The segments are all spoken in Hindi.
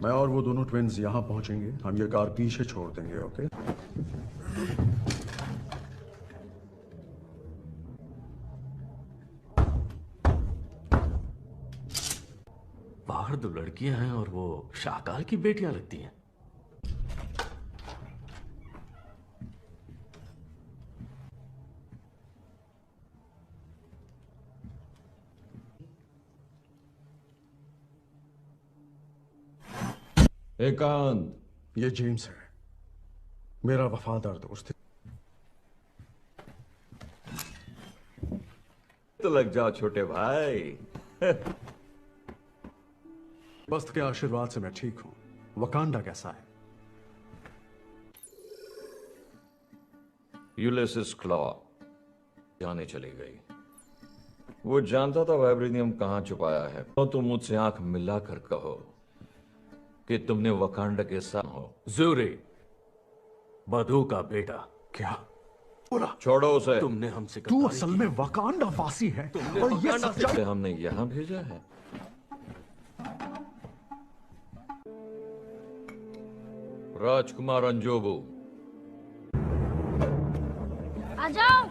मैं और वो दोनों ट्विन्स यहाँ पहुंचेंगे, हम ये कार पीछे छोड़ देंगे, ओके? बाहर दो लड़कियां हैं और वो शाहकाल की बेटियां लगती हैं। एकांत, ये जेम्स है, मेरा वफादार दोस्त। तो लग जाओ छोटे भाई। बस्त के आशीर्वाद से मैं ठीक हूं। वकांडा कैसा है? यूलिसिस क्लॉ जाने चली गई। वो जानता था वाइब्रेनियम कहां छुपाया है। तो तुम मुझसे आंख मिलाकर कहो कि तुमने वकांडा के साथ हो। ज़ूरी, बधू का बेटा। क्या बोला? छोड़ो उसे। तुमने हमसे तू गद्दारी असल की। में वकांडा फासी है तुमने और ये वकांडा से- सच्चाई। हमने यहां भेजा है। राजकुमार अंजोबू, आ जाओ।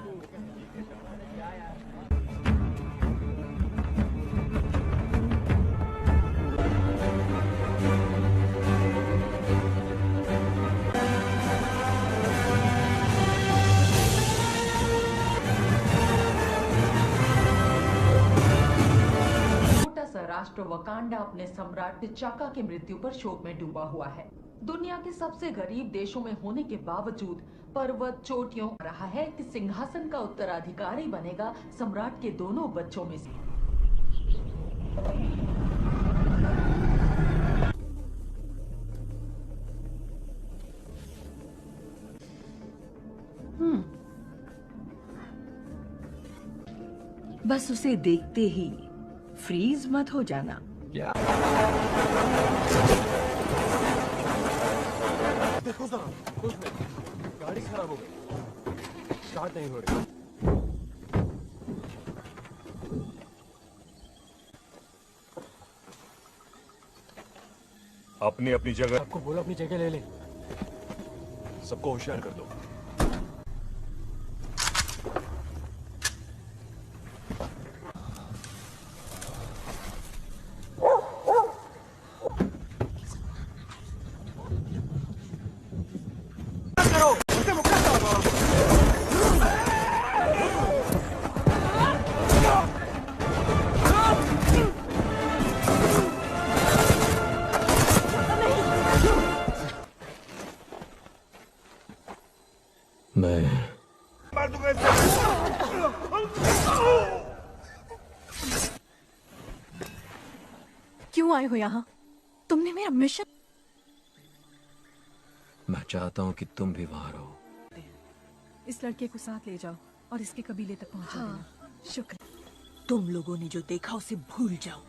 छोटा सा राष्ट्र वकांडा अपने सम्राट चाका की मृत्यु पर शोक में डूबा हुआ है। दुनिया के सबसे गरीब देशों में होने के बावजूद पर्वत चोटियों रहा है कि सिंहासन का उत्तराधिकारी बनेगा सम्राट के दोनों बच्चों में से। बस उसे देखते ही फ्रीज मत हो जाना। देखो जरा, गाड़ी खराब हो गई, स्टार्ट नहीं हो रही। अपनी अपनी जगह। आपको बोला अपनी जगह ले ले। सबको होशियार कर दो। मैं क्यों आए हो यहाँ? तुमने मेरा मिशन। मैं चाहता हूं कि तुम भी वहां रहो। इस लड़के को साथ ले जाओ और इसके कबीले तक पहुंचा देना। शुक्र। तुम लोगों ने जो देखा उसे भूल जाओ।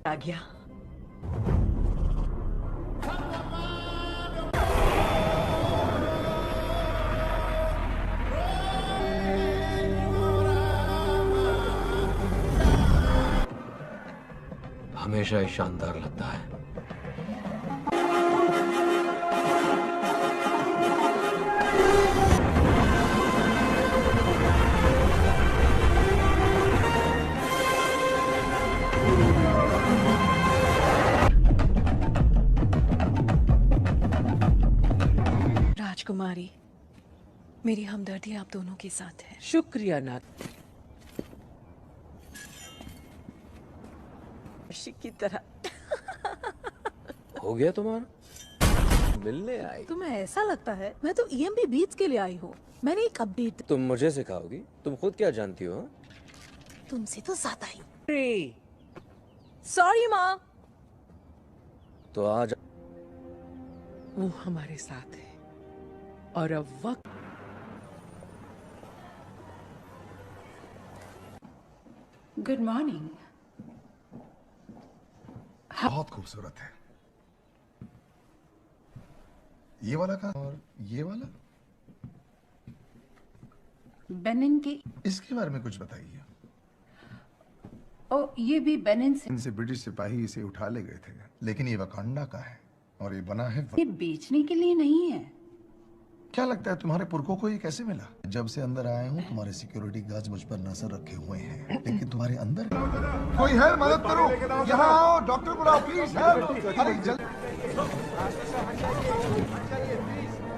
आ गया। हमेशा ही शानदार लगता है। राजकुमारी, मेरी हमदर्दी आप दोनों के साथ है। शुक्रिया नाथ की तरह। हो गया तुम्हारा? मिलने आई? तुम्हें ऐसा लगता है मैं तो EMP बीट्स के लिए आई हूँ। मैंने एक अपडेट। तुम मुझे सिखाओगी? तुम खुद क्या जानती हो? तुमसे तो ज्यादा ही। सॉरी माँ। तो आज वो हमारे साथ है और अब वक्त। Good morning. बहुत खूबसूरत है। ये वाला कहाँ और ये वाला? बेनिन के। इसके बारे में कुछ बताइए। ओ, ये भी बेनिन से। इनसे ब्रिटिश सिपाही इसे उठा ले गए थे, लेकिन ये वकांडा का है और ये बना है। ये बेचने के लिए नहीं है। क्या लगता है तुम्हारे पुरखों को ये कैसे मिला? जब से अंदर आया हूँ तुम्हारे सिक्योरिटी गार्ड्स मुझ पर नजर रखे हुए हैं, लेकिन तुम्हारे अंदर कोई है? मदद करो, यहाँ आओ, डॉक्टर बुलाओ प्लीज। अरे जल्दी।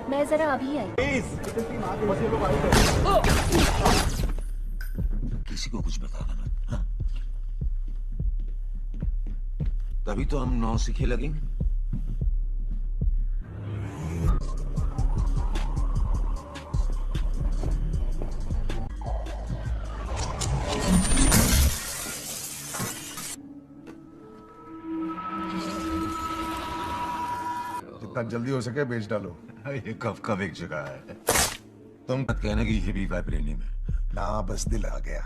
मैं जरा अभी आई। किसी को कुछ बताना मत, हाँ? तभी तो हम नौ सीखे लगेंगे। जितना जल्दी हो सके बेच डालो। ये कब एक जगह है। तुम मत कहना कि ये भी वाइब्रेनियम है। ना बस दिल आ गया।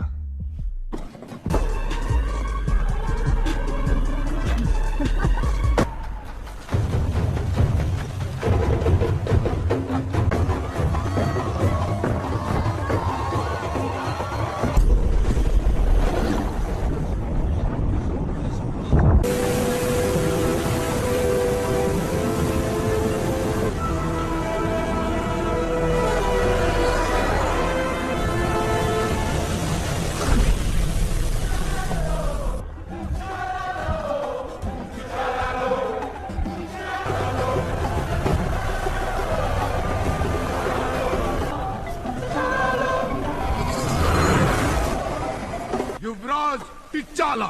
युवराज टिचाला,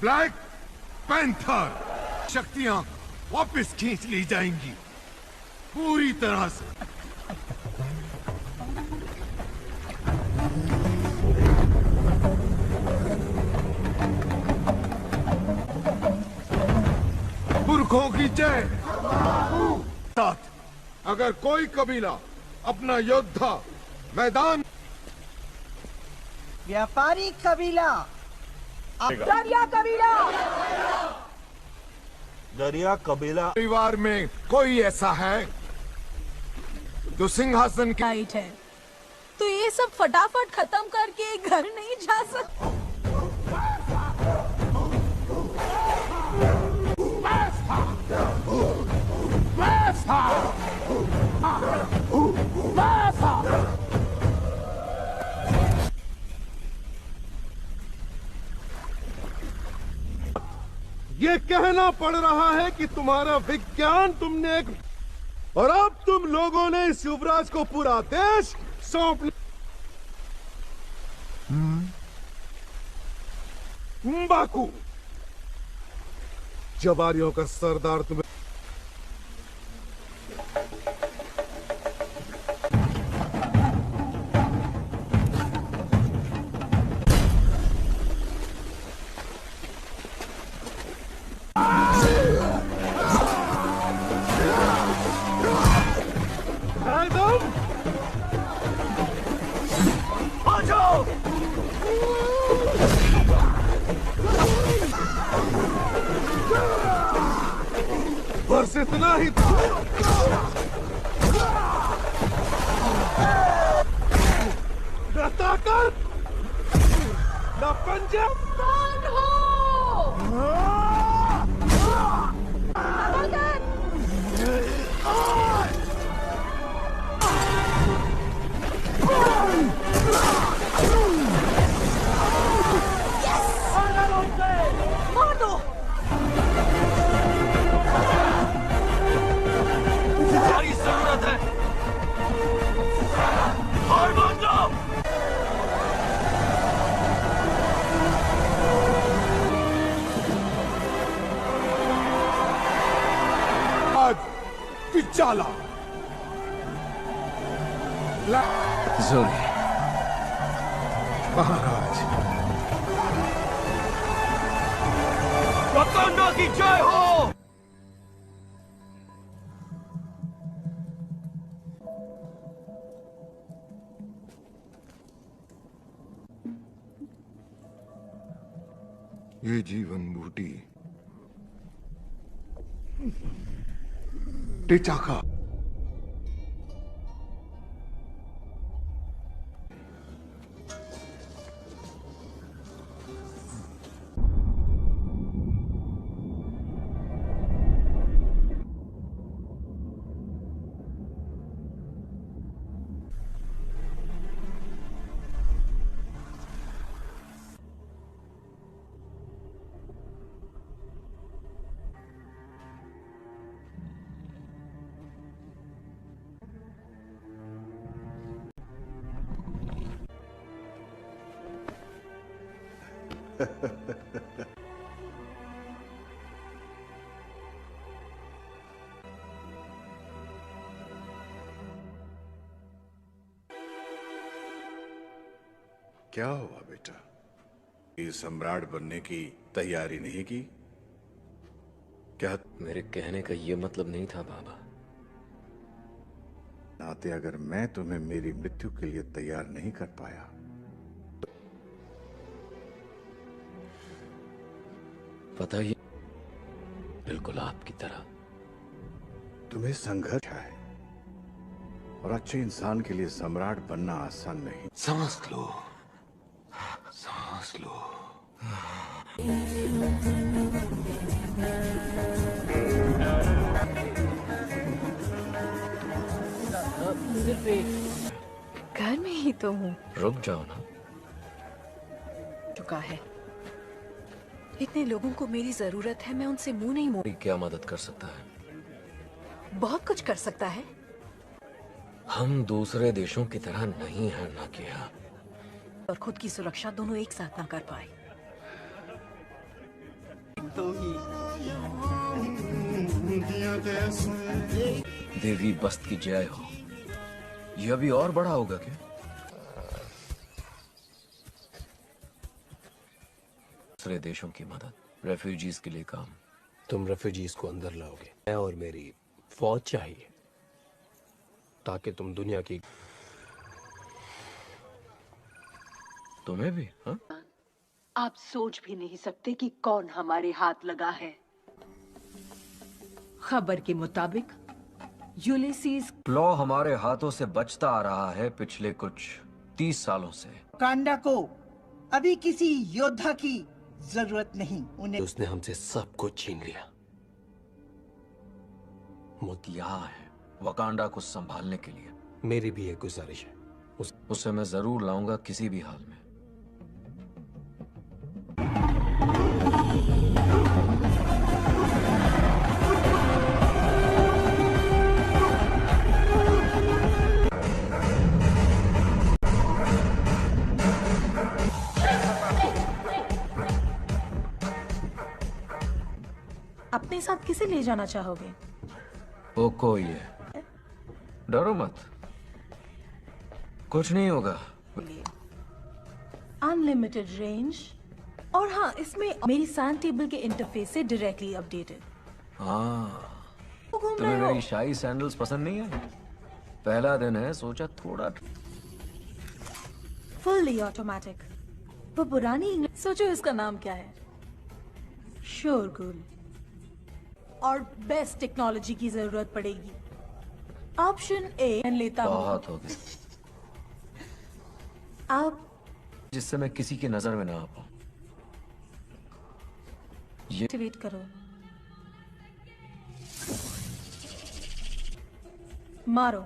ब्लैक पैंथर, शक्तियां वापस खींच ली जाएंगी पूरी तरह से। पुरखों की जय। अगर कोई कबीला अपना योद्धा मैदान। व्यापारी कबीला, दरिया कबीला, दरिया कबीला परिवार में कोई ऐसा है जो सिंहासन की राइट है, तो ये सब फटाफट खत्म करके घर नहीं जा सकते। ये कहना पड़ रहा है कि तुम्हारा विज्ञान तुमने एक, और अब तुम लोगों ने इस युवराज को पूरा देश सौंप। बाकू जवारियों का सरदार तुम्हें बस इतना ही न ताकत न पंजा। कौन हो? मार दो। तुम्हारी जरूरत है और मान लो। आज टिचाला जोरी महाराज, वकांडा की जय हो। ये जीवन बूटी टिचाका क्या हुआ बेटा? ये सम्राट बनने की तैयारी नहीं की क्या? मेरे कहने का ये मतलब नहीं था बाबा। नाते अगर मैं तुम्हें मेरी मृत्यु के लिए तैयार नहीं कर पाया तो पता ही बिल्कुल आपकी तरह तुम्हें संघर्ष है और अच्छे इंसान के लिए सम्राट बनना आसान नहीं। सांस लो, सांस लो। घर में ही तो हूँ। रुक जाओ ना। चुका है। इतने लोगों को मेरी जरूरत है, मैं उनसे मुंह नहीं मोड़। क्या मदद कर सकता है? बहुत कुछ कर सकता है। हम दूसरे देशों की तरह नहीं है ना किया। और खुद की सुरक्षा दोनों एक साथ ना कर पाए। देवी बस्त की जय हो। यह अभी और बड़ा होगा क्या? दूसरे देशों की मदद, रेफ्यूजीज के लिए काम। तुम रेफ्यूजीज को अंदर लाओगे, मैं और मेरी फौज चाहिए ताकि तुम दुनिया की। तुम्हें भी? हाँ? आप सोच भी नहीं सकते कि कौन हमारे हाथ लगा है। खबर के मुताबिक यूलिसीज प्लॉ हमारे हाथों से बचता आ रहा है पिछले कुछ 30 सालों से। वकांडा को अभी किसी योद्धा की जरूरत नहीं। उन्हें उसने हमसे सब कुछ छीन लिया। यहाँ है वकांडा को संभालने के लिए। मेरी भी एक गुजारिश है, उसे मैं जरूर लाऊंगा किसी भी हाल में। अपने साथ किसे ले जाना चाहोगे? वो कोई है, डरो मत, कुछ नहीं होगा। अनलिमिटेड रेंज और हाँ, इसमें मेरी सैंड टेबल के इंटरफेस से डायरेक्टली अपडेटेड। हाँ, तुम्हें मेरी शाही सैंडल्स पसंद नहीं है? पहला दिन है, सोचा थोड़ा। Fully automatic. वो पुरानी इंग्लिश। सोचो इसका नाम क्या है? शोरगुल। और बेस्ट टेक्नोलॉजी की जरूरत पड़ेगी। ऑप्शन ए लेता हूँ। बहुत हो गया। आप जिससे मैं किसी की नजर में ना आ पाऊं। ये वेट करो। मारो।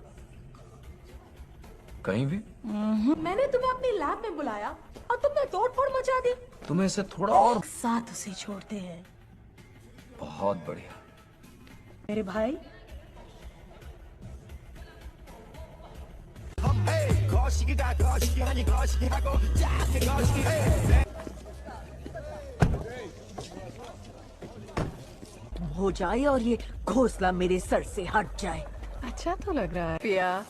कहीं भी? मैंने तुम्हें अपनी लैब में बुलाया और तुमने तोड़-फोड़ मचा दी। तुम्हें इसे थोड़ा और साथ उसे छोड़ते हैं। बहुत बढ़िया। मेरे भाई, हो जाए और ये घोंसला मेरे सर से हट जाए। अच्छा तो लग रहा है। पिया,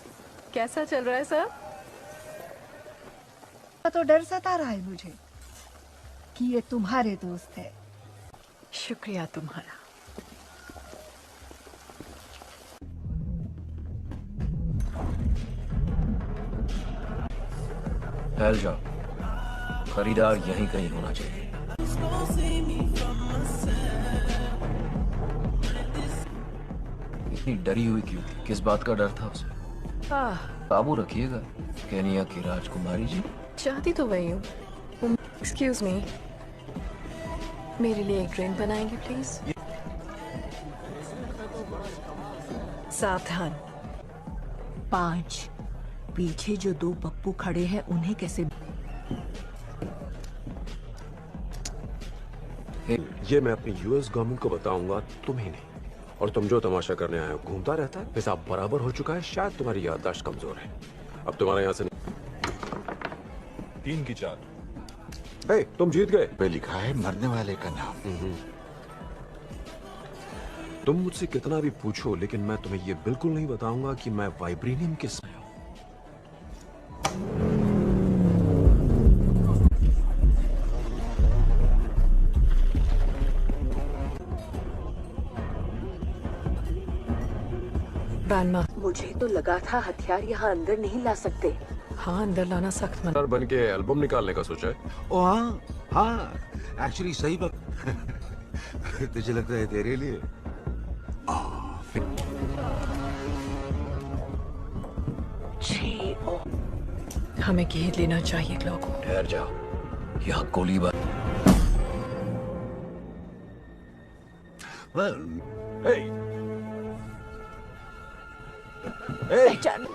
कैसा चल रहा है सब? तो डर सता रहा है मुझे कि ये तुम्हारे दोस्त है। शुक्रिया तुम्हारा। फैल जाओ, खरीदार यहीं कहीं होना चाहिए। इतनी डरी हुई क्यों थी? किस बात का डर था उसे? काबू रखिएगा केनिया की राजकुमारी जी। चाहती तो वही हूँ। एक्सक्यूज मी, मेरे लिए एक ड्रिंक बनाएंगे प्लीज? सावधान। 5 पीछे जो 2 पप्पू खड़े हैं उन्हें कैसे? ये मैं अपनी यूएस गवर्नमेंट को बताऊंगा, तुम्हें नहीं। और तुम जो तमाशा करने आए हो, घूमता रहता है, पेशाब बराबर हो चुका है। शायद तुम्हारी याददाश्त कमजोर है। अब तुम्हारे यहाँ से 3 की 4। हे, तुम जीत गए। पे लिखा है मरने वाले का नाम। तुम मुझसे कितना भी पूछो, लेकिन मैं तुम्हें यह बिल्कुल नहीं बताऊंगा कि मैं वाइब्रेनियम किस में हूं। मुझे तो लगा था हथियार यहाँ अंदर नहीं ला सकते। हाँ, अंदर लाना सख्त मना। बन के एल्बम निकालने का सोचा है? ओ हाँ, एक्चुअली सही बात। तुझे लगता है तेरे लिए? हमें घेर लेना चाहिए लोगों। ठहर जाओ, यहाँ गोलीबार। पहचान।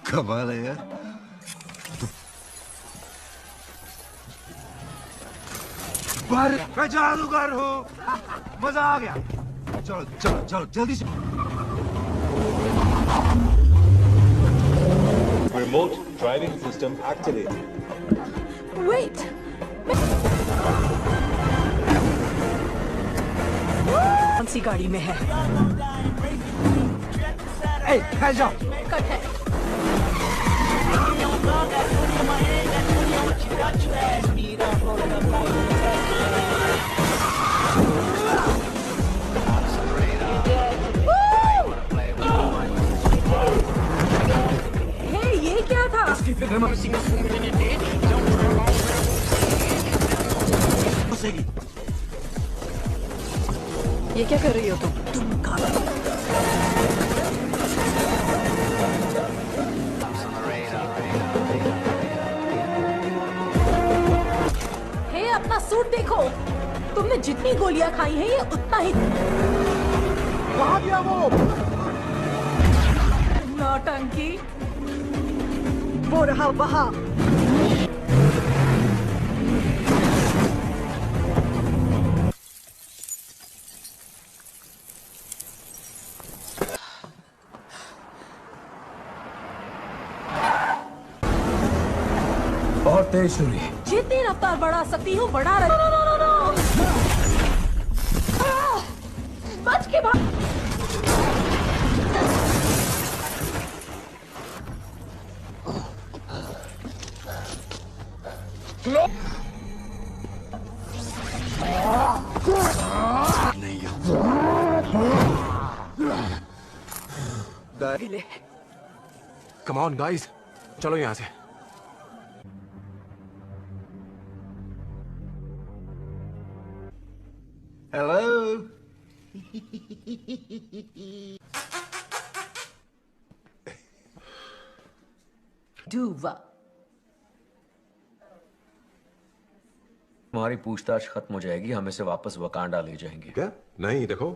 कमाल है यार। मैं जादूगर हूँ। मजा आ गया। चलो चलो चलो जल्दी से। Remote driving system activated. Wait. कौन सी गाड़ी में है? ठहर जाओ। कट है। हे, ये क्या था? इसकी फिक्र मत ये क्या कर रही हो तुम? हे, अपना सूट देखो। तुमने जितनी गोलियां खाई हैं ये उतना ही। कहाँ गया वो? नौटंकी। वो रहा वहाँ। और तेज सूरी। जितनी रफ्तार बढ़ा सकती हूँ बढ़ा रही। बच के भाग। कम ऑन गाइस, चलो यहाँ से। हेलो। डूवा। तुम्हारी पूछताछ खत्म हो जाएगी, हम इसे वापस वकांडा ले जाएंगे। क्या? नहीं, देखो।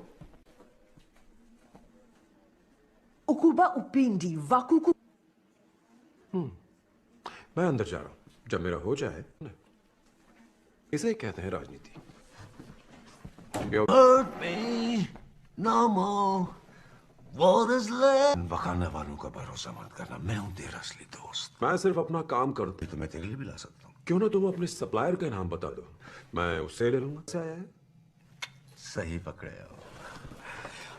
Ukuba upindi wakuku. मैं अंदर जा रहा हूं। जब मेरा हो जाए, इसे ही कहते हैं राजनीति। Hurt me no more. What is left? Wakanda वालों का भरोसा मत करना। मैं हूं तेरा असली दोस्त। मैं सिर्फ अपना काम करता हूं। तो मैं तेरे लिए भी ला सकता हूं। क्यों ना तुम अपने सप्लायर का नाम बता दो, मैं उससे ले लूंगा। से आया है? सही पकड़े हो।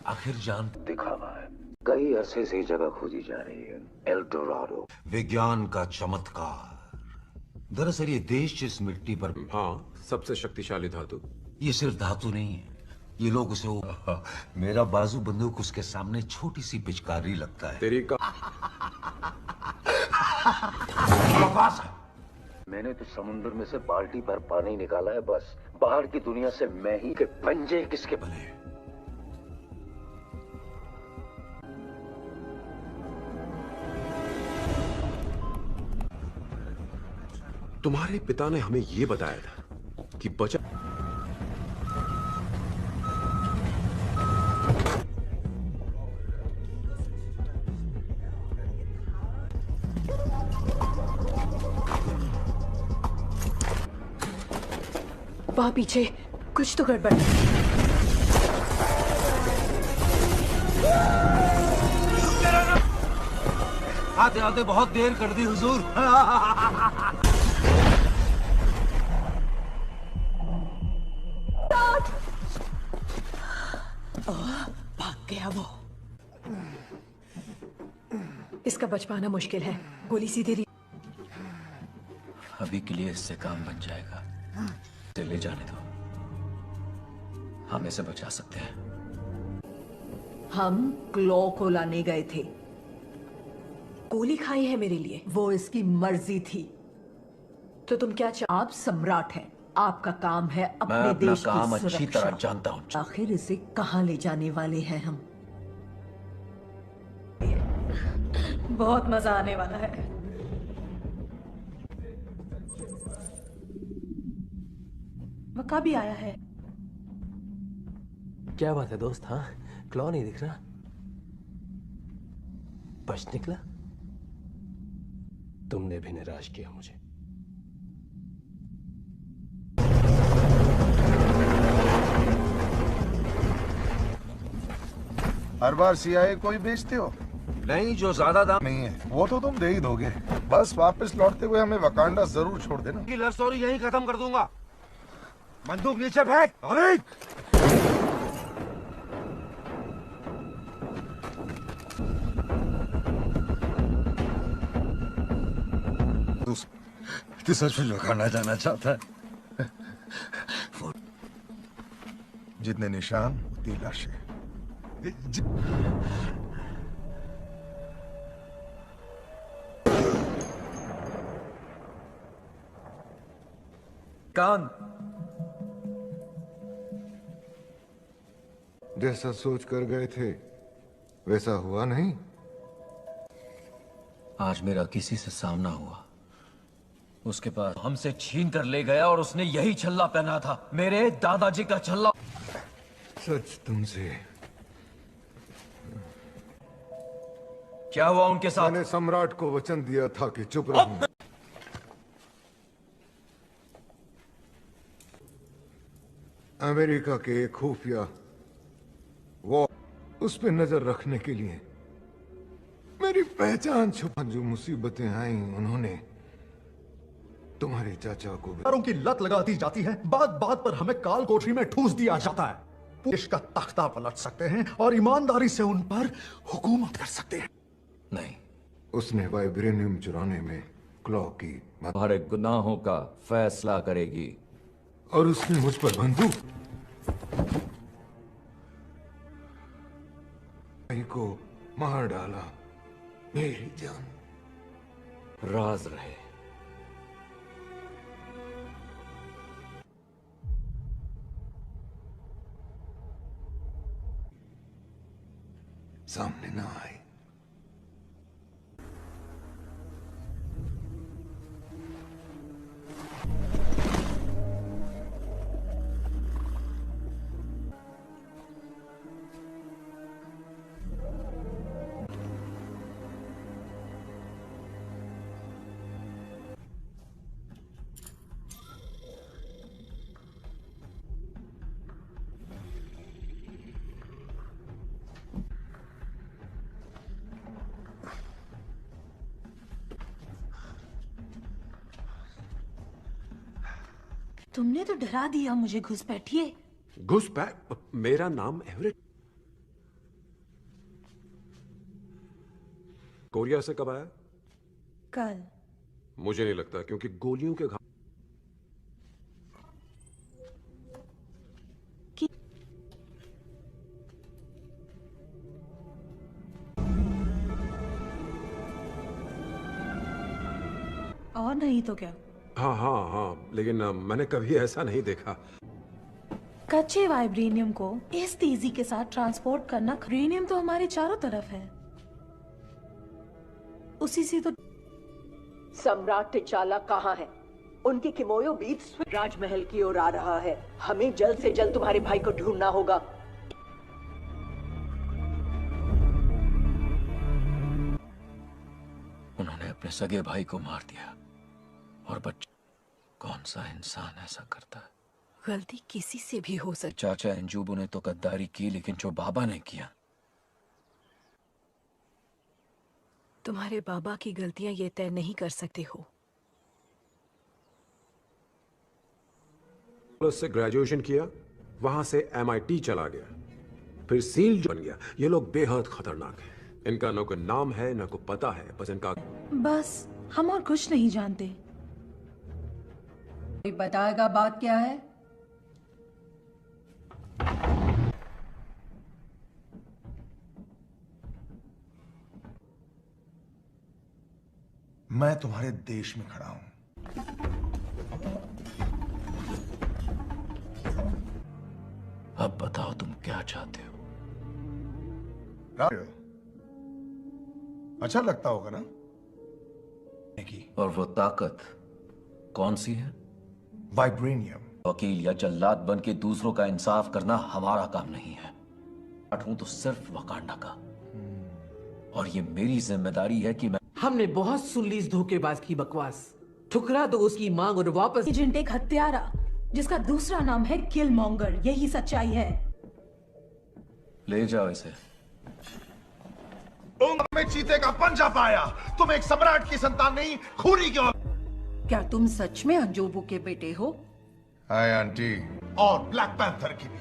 आखिर जान दिखावा है। कई अरसे से जगह खोजी जा रही है। एल डोराडो, विज्ञान का चमत्कार। दरअसल ये देश जिस मिट्टी पर, हाँ, सबसे शक्तिशाली धातु। ये सिर्फ धातु नहीं है, ये लोग उसे मेरा बाजू बंदूक उसके सामने छोटी सी पिचकारी लगता है। तेरी का मैंने तो समुद्र में से बाल्टी भर पानी निकाला है बस। बाहर की दुनिया से मैं ही के पंजे किसके बने। तुम्हारे पिता ने हमें यह बताया था कि बचा वहां पीछे कुछ तो गड़बड़ है। आते आते बहुत देर कर दी हुजूर। भाग गया वो। इसका बच पाना मुश्किल है। गोली सीधे दी। अभी के लिए इससे काम बन जाएगा। इसे ले जाने दो, हम इसे बचा सकते हैं। हम क्लॉ को लाने गए थे। गोली खाई है मेरे लिए, वो इसकी मर्जी थी। तो तुम क्या आप सम्राट हैं, आपका काम है अपने मैं अपना देश काम की अच्छी सुरक्षा। तरह जानता हूँ। आखिर इसे कहाँ ले जाने वाले हैं हम? बहुत मजा आने वाला है। वका भी आया है। क्या बात है दोस्त? हाँ, क्लॉ नहीं दिख रहा। बच निकला। तुमने भी निराश किया मुझे। हर बार सीआईए को ही बेचते हो? नहीं, जो ज्यादा दाम नहीं है वो तो तुम दे ही दोगे। बस वापस लौटते हुए हमें वकांडा जरूर छोड़ देना। की लव स्टोरी यहीं खत्म कर दूंगा। बंदूक नीचे फेंक। अरे तू सच में वकांडा जाना चाहता है? जितने निशान उतनी लाशें। कान, जैसा सोच कर गए थे वैसा हुआ नहीं। आज मेरा किसी से सामना हुआ, उसके पास हमसे छीन कर ले गया और उसने यही छल्ला पहना था, मेरे दादाजी का छल्ला। सच तुमसे। क्या हुआ उनके साथ? मैंने सम्राट को वचन दिया था कि चुप रहूंगा। अमेरिका के एक खुफिया वो उस पे नजर रखने के लिए मेरी पहचान छुपा। जो मुसीबतें आई उन्होंने तुम्हारे चाचा को भी। की लत लगा दी जाती है, बात बात पर हमें काल कोठरी में ठूस दिया जाता है। देश का तख्ता पलट सकते हैं और ईमानदारी से उन पर हुकूमत कर सकते हैं। नहीं, उसने वाइब्रेनियम चुराने में क्लॉ की तुम्हारे गुनाहों का फैसला करेगी। और उसने मुझ पर बंदूक भाई को मार डाला। मेरी जान राज रहे। सामने ना आए। तुमने तो डरा दिया मुझे। घुस बैठिए। घुसपैठ? मेरा नाम एवरेट। कोरिया से कब आया? कल। मुझे नहीं लगता, क्योंकि गोलियों के घाव और नहीं तो क्या। हाँ हाँ हाँ, लेकिन मैंने कभी ऐसा नहीं देखा। कच्चे वाइब्रेनियम को इस तेजी के साथ ट्रांसपोर्ट करना। यूरेनियम तो हमारे चारों तरफ है, उसी से तो। सम्राट टिचाला कहाँ है? उनकी किमोयो बीट्स राजमहल की ओर आ रहा है। हमें जल्द से जल्द तुम्हारे भाई को ढूंढना होगा। उन्होंने अपने सगे भाई को मार दिया और बच्चे। कौन सा इंसान ऐसा करता है? गलती किसी से भी हो सकती। चाचा अंजुबू ने तो गद्दारी की, लेकिन जो बाबा ने किया। तुम्हारे बाबा की गलतियां ये तय नहीं कर सकते हो। से ग्रेजुएशन किया, वहां से MIT चला गया, फिर सील बन गया। ये लोग बेहद खतरनाक हैं। इनका ना कोई नाम है ना कोई पता है, बस इनका बस हम और कुछ नहीं जानते। कोई बताएगा बात क्या है? मैं तुम्हारे देश में खड़ा हूं। अब बताओ तुम क्या चाहते हो? अच्छा लगता होगा ना? और वो ताकत कौन सी है? वाइब्रेनियम। वकील या जल्लाद बन के दूसरों का इंसाफ करना हमारा काम नहीं है। हूं तो सिर्फ वकांडा का, और ये मेरी जिम्मेदारी है कि मैं। हमने बहुत सुन ली इस धोखेबाज की बकवास। ठुकरा दो उसकी मांग और वापस। एजेंट एक हत्यारा जिसका दूसरा नाम है किल मॉन्गर, यही सच्चाई है। ले जाओ इसे। में चीते का पंजा पाया। तुम एक सम्राट की संतान नहीं, खूनी क्यों? क्या तुम सच में अंजोबू के बेटे हो? Hi aunty. और ब्लैक पैंथर की भी।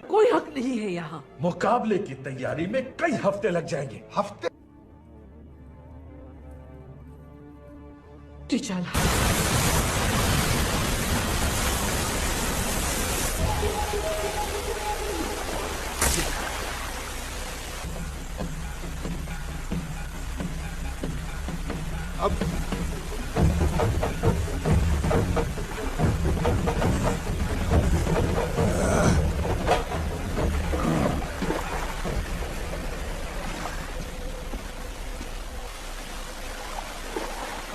कोई हक नहीं है यहाँ। मुकाबले की तैयारी में कई हफ्ते लग जाएंगे। हफ्ते? चल। अब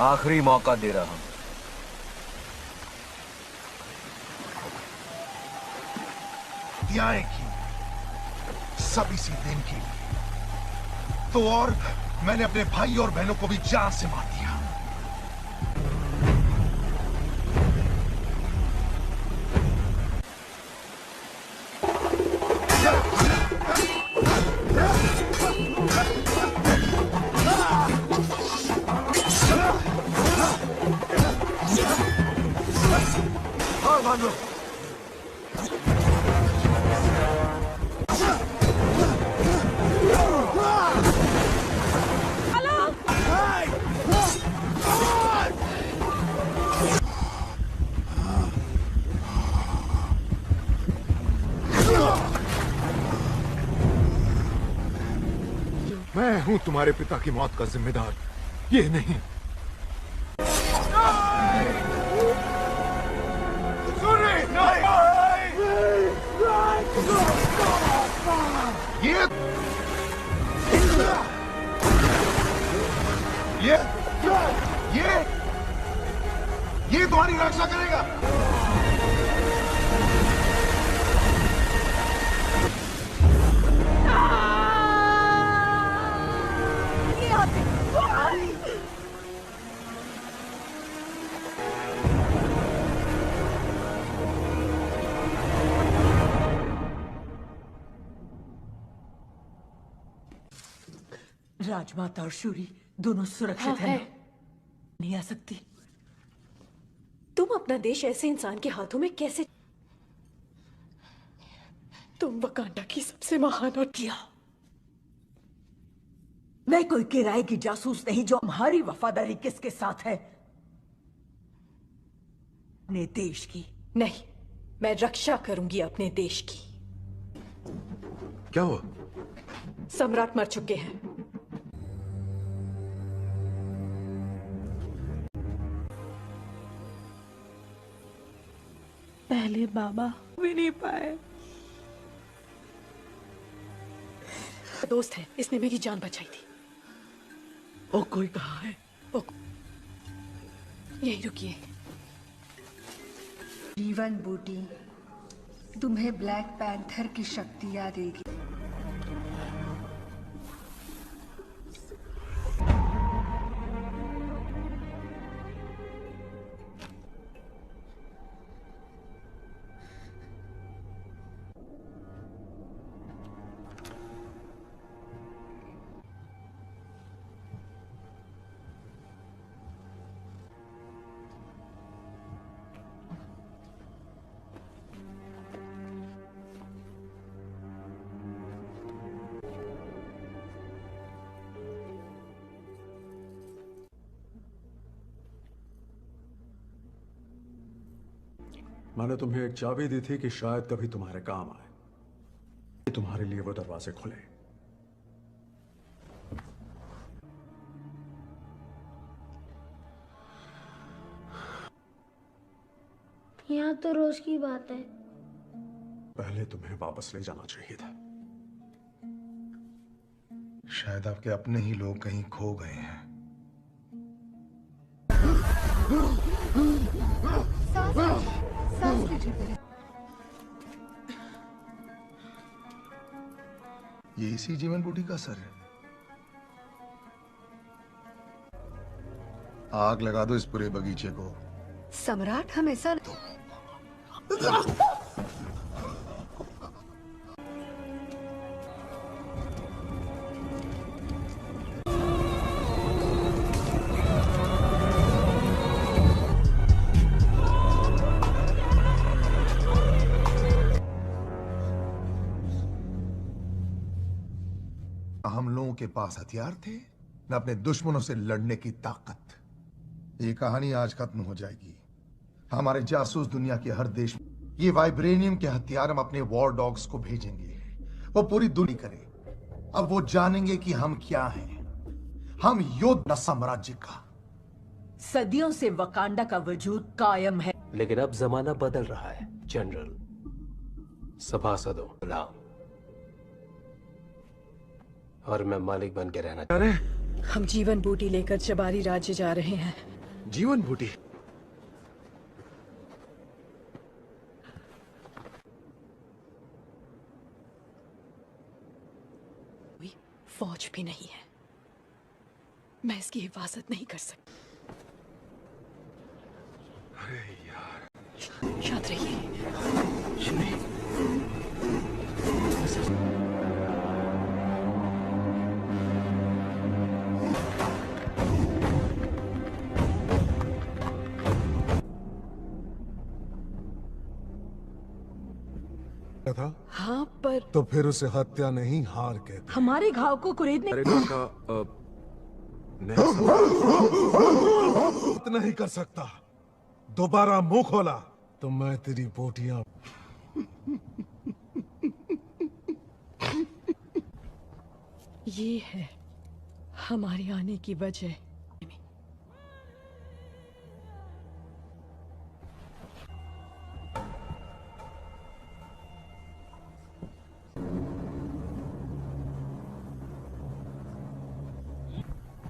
आखिरी मौका दे रहा हूं। हत्याएं की, सब इसी दिन की। तो और मैंने अपने भाई और बहनों को भी जान से मार दिया। हाँ मान लो। मैं हूं तुम्हारे पिता की मौत का जिम्मेदार, ये नहीं। ये तुम्हारी रक्षा करेगा। राजमाता और शूरी दोनों सुरक्षित हैं। नहीं आ सकती। तुम अपना देश ऐसे इंसान के हाथों में कैसे? तुम वकांडा की सबसे महान और किया। मैं कोई किराए की जासूस नहीं जो हमारी वफादारी किसके साथ है? अपने देश की। नहीं, मैं रक्षा करूंगी अपने देश की। क्या हुआ? सम्राट मर चुके हैं। पहले बाबा भी नहीं पाए। दोस्त है, इसने मेरी जान बचाई थी। वो कोई कहाँ है? यही रुकिए। जीवन बूटी तुम्हें ब्लैक पैंथर की शक्तियां देगी। मैंने तुम्हें एक चाबी दी थी कि शायद कभी तुम्हारे काम आए, तुम्हारे लिए वो दरवाजे खुले। यहाँ तो रोज की बात है। पहले तुम्हें वापस ले जाना चाहिए था। शायद आपके अपने ही लोग कहीं खो गए हैं। ये इसी जीवन बूटी का असर है। आग लगा दो इस पूरे बगीचे को। सम्राट हमेशा हम लोगों के पास हथियार थे न अपने दुश्मनों से लड़ने की ताकत। ये कहानी आज खत्म हो जाएगी। हमारे जासूस दुनिया के हर देश में ये वाइब्रेनियम के हथियार हम अपने वॉर डॉग्स को भेजेंगे। वो पूरी दुनिया करे। अब वो जानेंगे कि हम क्या हैं। हम योद्धा साम्राज्य का। सदियों से वकांडा का वजूद कायम है, लेकिन अब जमाना बदल रहा है जनरल। सभासदों गुलाम और मैं मालिक बन के रहना चाह रहे हैं। हम जीवन बूटी लेकर चबारी राज्य जा रहे हैं। जीवन बूटी? फौज भी नहीं है, मैं इसकी हिफाजत नहीं कर सकती। अरे यार, याद रहिए। था? हाँ, पर तो फिर उसे हत्या नहीं हार कहते। हमारे घाव को कुरेदने इतना ही कर सकता। दोबारा मुंह खोला तो मैं तेरी बोटियां। ये है हमारे आने की वजह।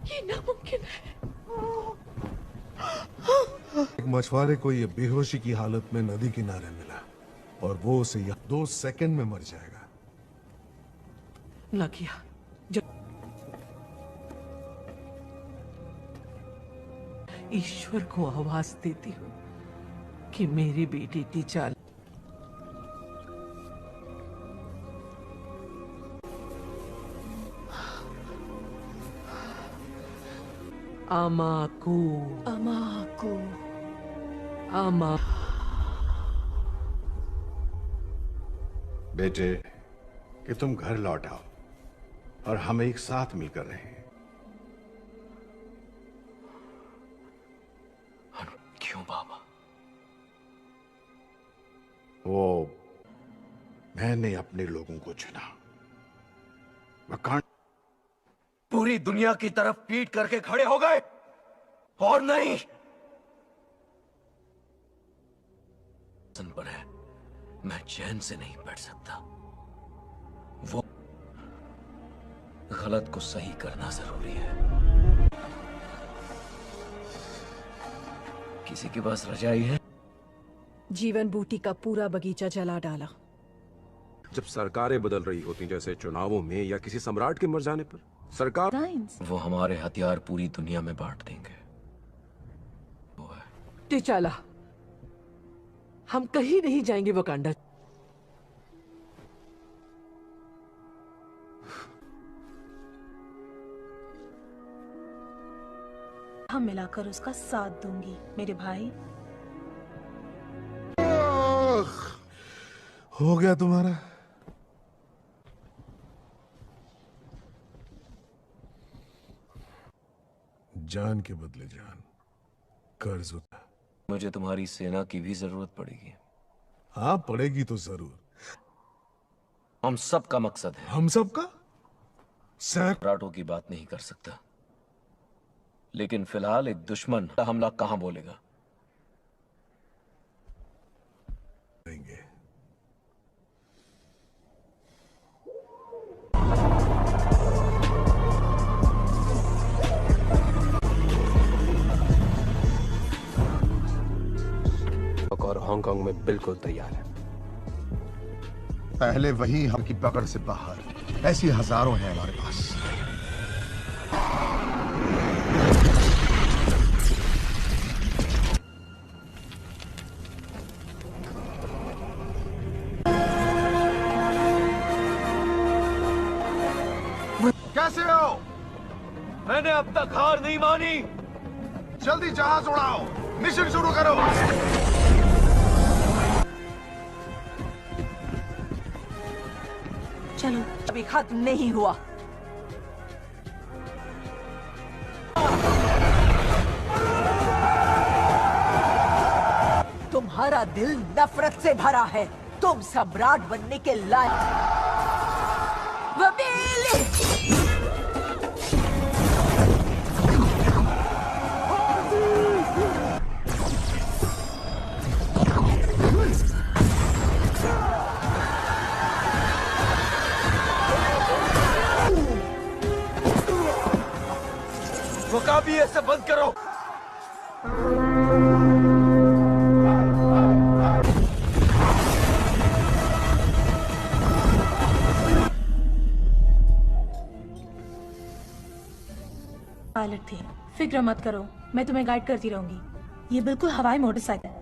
ये नामुमकिन है। एक मछुआरे को ये बेहोशी की हालत में नदी किनारे मिला और वो उसे 2 सेकंड में मर जाएगा। ना किया। ईश्वर को आवाज देती हूँ कि मेरी बेटी टीचाल अमाको अमा बेटे कि तुम घर लौट आओ और हम एक साथ मिलकर रहें। क्यों बाबा? वो मैंने अपने लोगों को चुना। वकांडा पूरी दुनिया की तरफ पीट करके खड़े हो गए और नहीं पर है, मैं चैन से नहीं बैठ सकता। वो गलत को सही करना जरूरी है। किसी के पास रजाई है? जीवन बूटी का पूरा बगीचा जला डाला। जब सरकारें बदल रही होती जैसे चुनावों में या किसी सम्राट के मर जाने पर सरकार वो हमारे हथियार पूरी दुनिया में बांट देंगे। टिचाला, हम कहीं नहीं जाएंगे वकांडा। हम मिलाकर उसका साथ दूंगी मेरे भाई। हो गया तुम्हारा? जान के बदले जान, कर्ज होता। मुझे तुम्हारी सेना की भी जरूरत पड़ेगी। हाँ पड़ेगी तो जरूर। हम सब का मकसद है। हम सब का? सम्राटों की बात नहीं कर सकता, लेकिन फिलहाल एक दुश्मन हमला कहां बोलेगा। और हांगकांग में बिल्कुल तैयार है। पहले वही हम की पकड़ से बाहर, ऐसी हजारों हैं हमारे पास। कैसे हो? मैंने अब तक हार नहीं मानी। जल्दी जहाज उड़ाओ, मिशन शुरू करो। चलो, अभी खत्म नहीं हुआ। तुम्हारा दिल नफरत से भरा है। तुम सम्राट बनने के लायक। वो काफी है, सब बंद करो। पायलट थे, फिक्र मत करो, मैं तुम्हें गाइड करती रहूंगी। ये बिल्कुल हवाई मोटरसाइकिल है।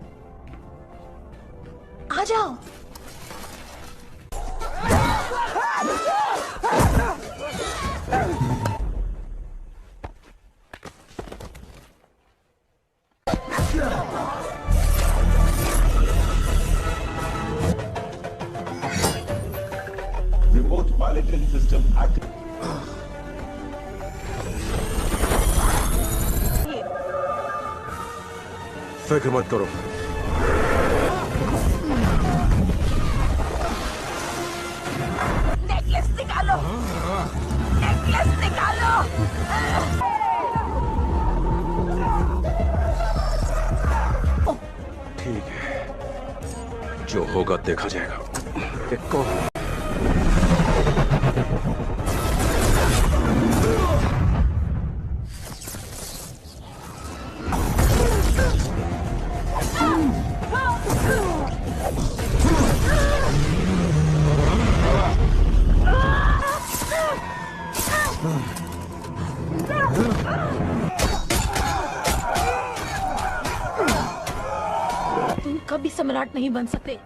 आ जाओ। Remote piloting system active. फिक्र मत करो। नेकलेस निकालो, नेकलेस निकालो। ठीक है, जो होगा देखा जाएगा। एक कौन? तुम कभी सम्राट नहीं बन सकते।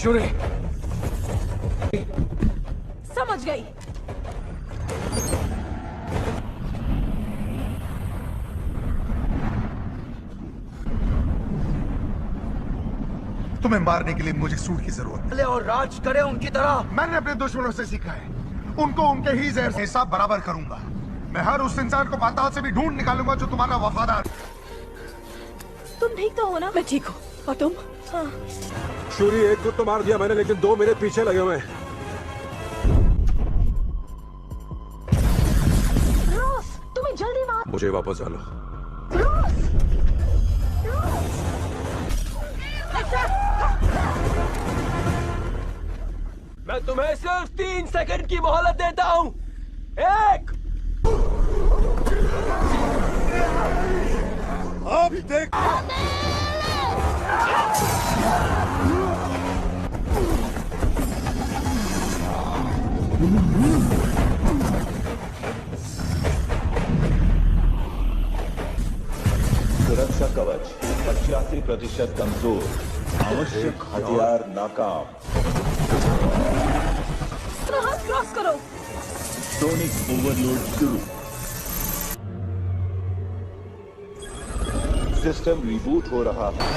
शूरी, समझ गई। तुम्हें मारने के लिए मुझे सूट की जरूरत है और राज करे उनकी तरह। मैंने अपने दुश्मनों से सीखा है, उनको उनके ही जहर से हिसाब बराबर करूंगा। मैं हर उस इंसान को पाताल से भी ढूंढ निकालूंगा जो तुम्हारा वफादार। तुम ठीक तो हो ना? मैं ठीक हूँ, और तुम? हाँ। शूरी, एक को तो मार दिया मैंने, लेकिन दो मेरे पीछे लगे हुए हैं। रोज, तुम्हें जल्दी मार। मुझे वापस डालो। मैं तुम्हें सिर्फ 3 सेकंड की मोहलत देता हूं। 1। अब देख। सुरक्षा कवच 85% कमजोर, आवश्यक हथियार नाकाम। हाथ क्रॉस करो। सोनिक ओवरलोड शुरू। सिस्टम रिबूट हो रहा है।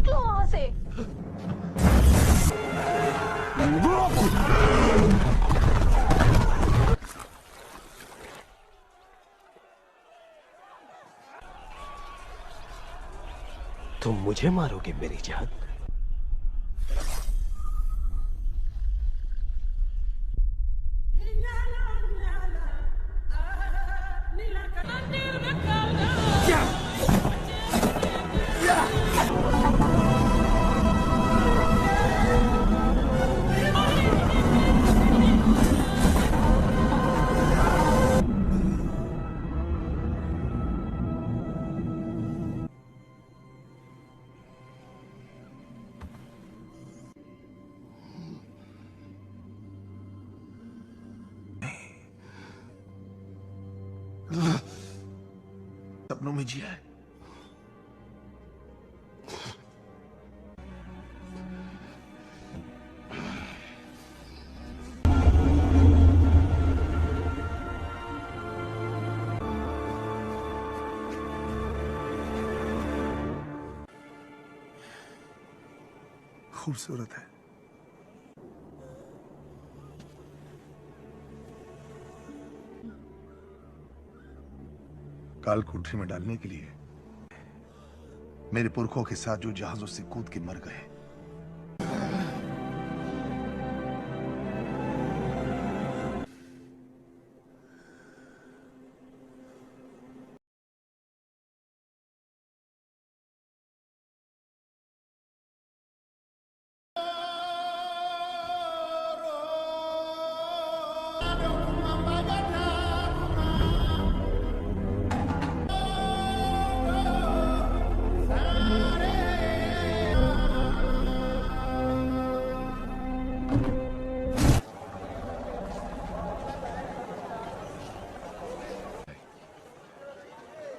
निकलो वहां से। तुम मुझे मारोगे मेरी जान? सपनों में जिया है। खूबसूरत है। काल कोठरी में डालने के लिए मेरे पुरखों के साथ जो जहाजों से कूद के मर गए।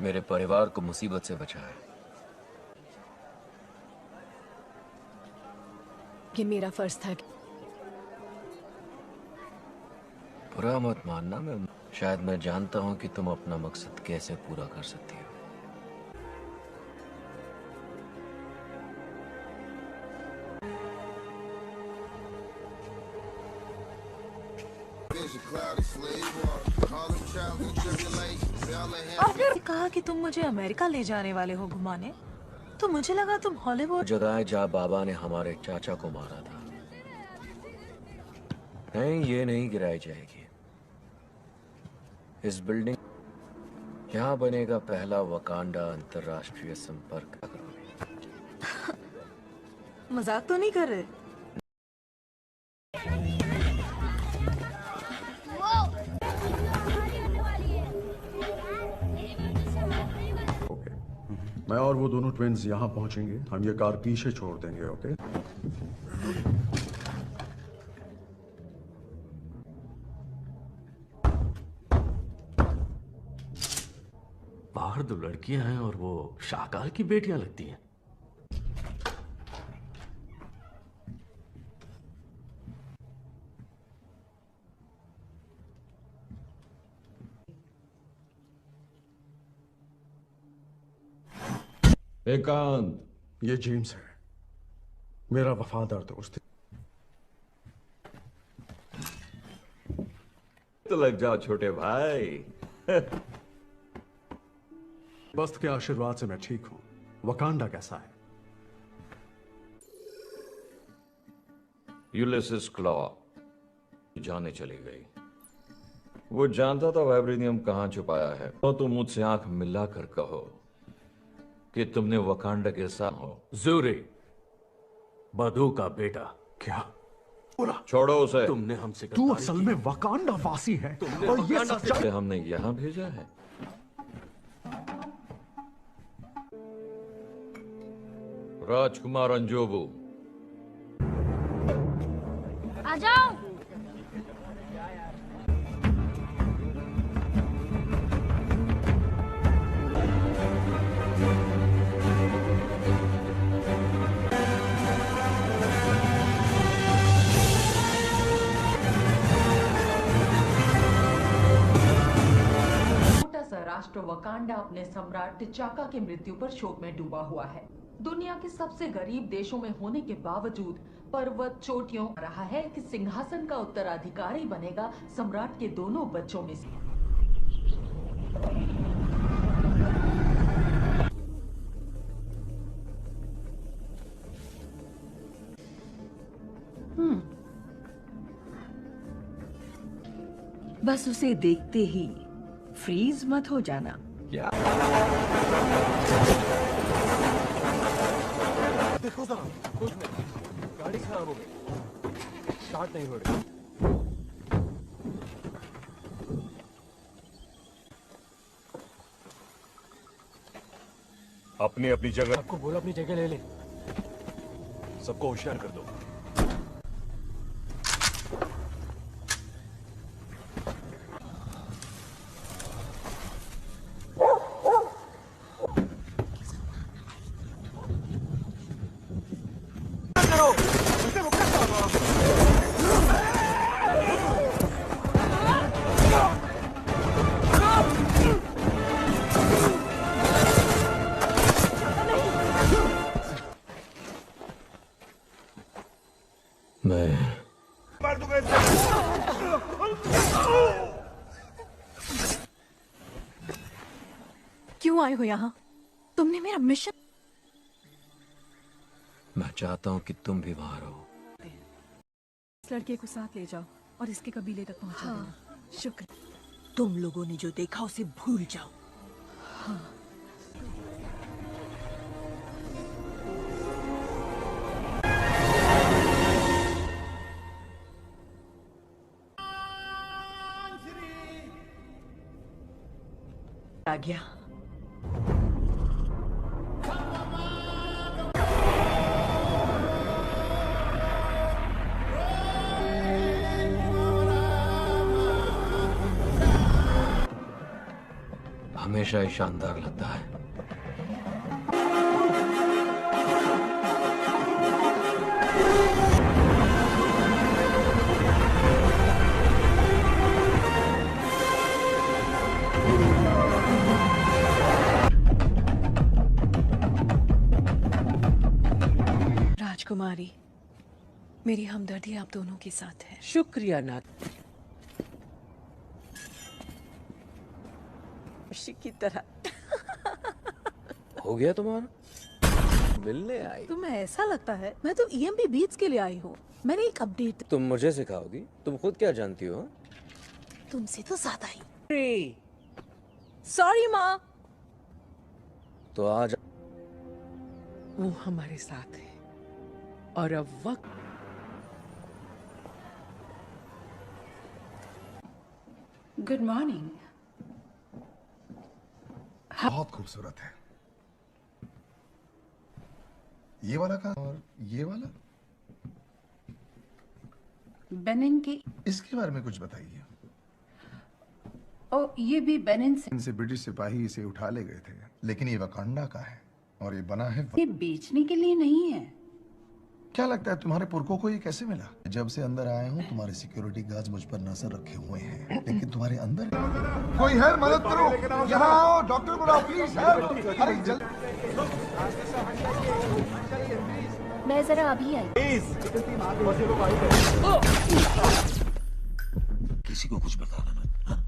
मेरे परिवार को मुसीबत से बचाया। ये मेरा फर्ज था। बुरा मत मानना, मैं शायद मैं जानता हूं कि तुम अपना मकसद कैसे पूरा कर सकती हो। और फिर कहा कि तुम मुझे अमेरिका ले जाने वाले हो घुमाने, तो मुझे लगा तुम हॉलीवुड। जगह है जहाँ बाबा ने हमारे चाचा को मारा था। नहीं, ये नहीं गिराई जाएगी। इस बिल्डिंग यहाँ बनेगा पहला वकांडा अंतरराष्ट्रीय संपर्क। मजाक तो नहीं कर रहे? मैं और वो दोनों ट्विंस यहाँ पहुंचेंगे। हम ये कार पीछे छोड़ देंगे। ओके? बाहर दो लड़कियां हैं और वो शाकाल की बेटियां लगती हैं। एकांत, ये जेम्स है, मेरा वफादार दोस्त। तो लग जाओ छोटे भाई। बस्त के आशीर्वाद से मैं ठीक हूं। वकांडा कैसा है? यूलिसिस क्लॉ जाने चली गई। वो जानता था वाइब्रेनियम कहां छुपाया है। तो तुम मुझसे आंख मिलाकर कहो कि तुमने वकांडा के साथ हो। ज़ूरी, बधू का बेटा। क्या? छोड़ो उसे। तुमने हमसे तू असल में वकांडा वासी है और ये सच्चाई हमने यहां भेजा है। राजकुमार अंजोबू, आ जाओ। राष्ट्र वकांडा अपने सम्राट टिचाका की मृत्यु पर शोक में डूबा हुआ है। दुनिया के सबसे गरीब देशों में होने के बावजूद पर्वत चोटियों रहा है कि सिंहासन का उत्तराधिकारी बनेगा सम्राट के दोनों बच्चों में से। बस उसे देखते ही फ्रीज मत हो जाना। क्या? देखो जरा, कुछ नहीं, गाड़ी खराब हो गई, स्टार्ट नहीं हो रही। अपनी अपनी जगह। आपको बोला अपनी जगह ले ले। सबको होशियार कर दो। क्यों आए हो यहाँ? तुमने मेरा मिशन। मैं चाहता हूँ कि तुम भी वहां रहो। इस लड़के को साथ ले जाओ और इसके कबीले तक पहुंचा देना। शुक्र। तुम लोगों ने जो देखा उसे भूल जाओ। हाँ। आ गया। हमेशा ही शानदार लगता है। राजकुमारी, मेरी हमदर्दी आप दोनों के साथ है। शुक्रिया नाथ। खुशी की तरह। हो गया तुम्हारा? मिलने आई? तुम्हें ऐसा लगता है मैं तो EMP बीट्स के लिए आई हूँ। मैंने एक अपडेट। तुम मुझे सिखाओगी? तुम खुद क्या जानती हो? तुमसे तो ज्यादा ही। सॉरी माँ। तो आज वो हमारे साथ है और अब वक्त। Good morning. बहुत खूबसूरत है। ये वाला का और ये वाला बेनिन के। इसके बारे में कुछ बताइए। ओ, ये भी बेनिन से। इनसे ब्रिटिश सिपाही इसे उठा ले गए थे, लेकिन ये वकांडा का है और ये बना है। ये बेचने के लिए नहीं है। क्या लगता है तुम्हारे पुरखों को ये कैसे मिला? जब से अंदर आए हूँ तुम्हारे सिक्योरिटी गार्ड्स मुझ पर नजर रखे हुए हैं, लेकिन तुम्हारे अंदर कोई है? मदद करो, यहाँ आओ, डॉक्टर बुलाओ प्लीज। अरे जल्दी। मैं जरा अभी आई। किसी को कुछ बताना मत, हाँ?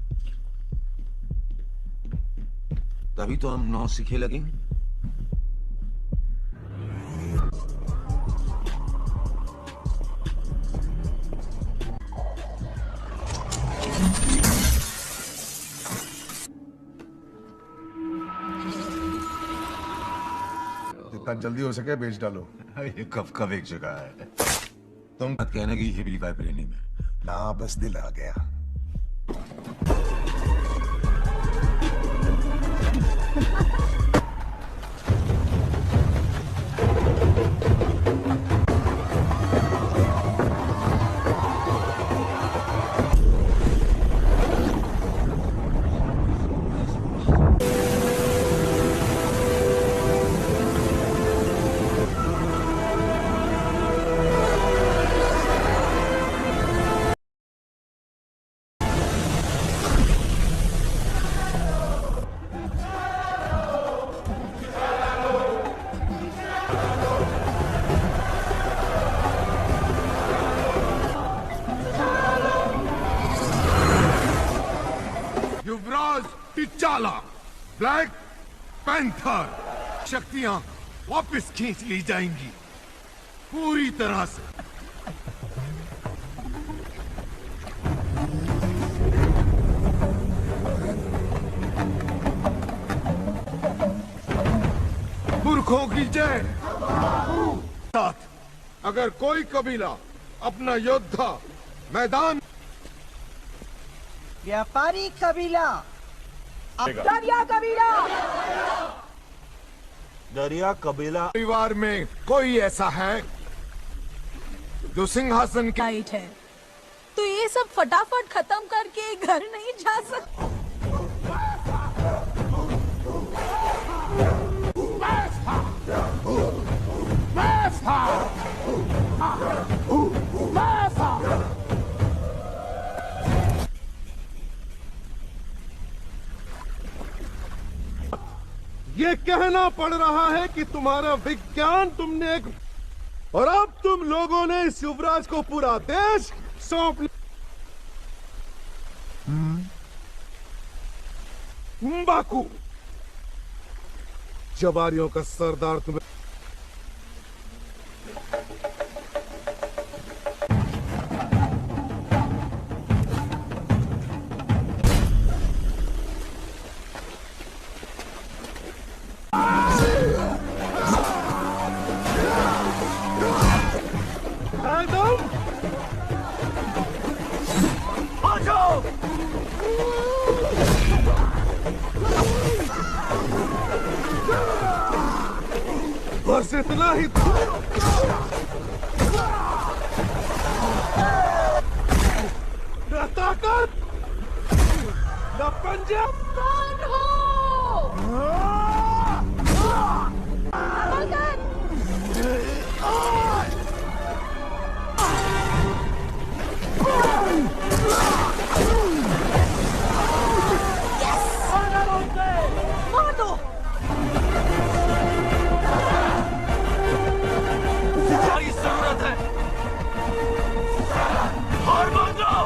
तभी तो हम नौसिखे लगे। जितना जल्दी हो सके बेच डालो। ये कब एक जगह है। तुम मत कहना कि ये भी वाइब्रेनी में ना, बस दिल आ गया। ब्लैक पैंथर शक्तियां वापस खींच ली जाएंगी पूरी तरह से। मूर्खों की जय। साथ अगर कोई कबीला अपना योद्धा मैदान व्यापारी कबीला दरिया कबीला परिवार में कोई ऐसा है जो सिंहासन के राइट है, तो ये सब फटाफट खत्म करके घर नहीं जा सकते। ये कहना पड़ रहा है कि तुम्हारा विज्ञान तुमने एक और अब तुम लोगों ने इस युवराज को पूरा देश सौंप बाकू जबारियों का सरदार तुम्हें बस इतना ही न ताकत न पंजे। कौन हो? मार दो। तुम्हारी जरूरत है हार मान जाओ।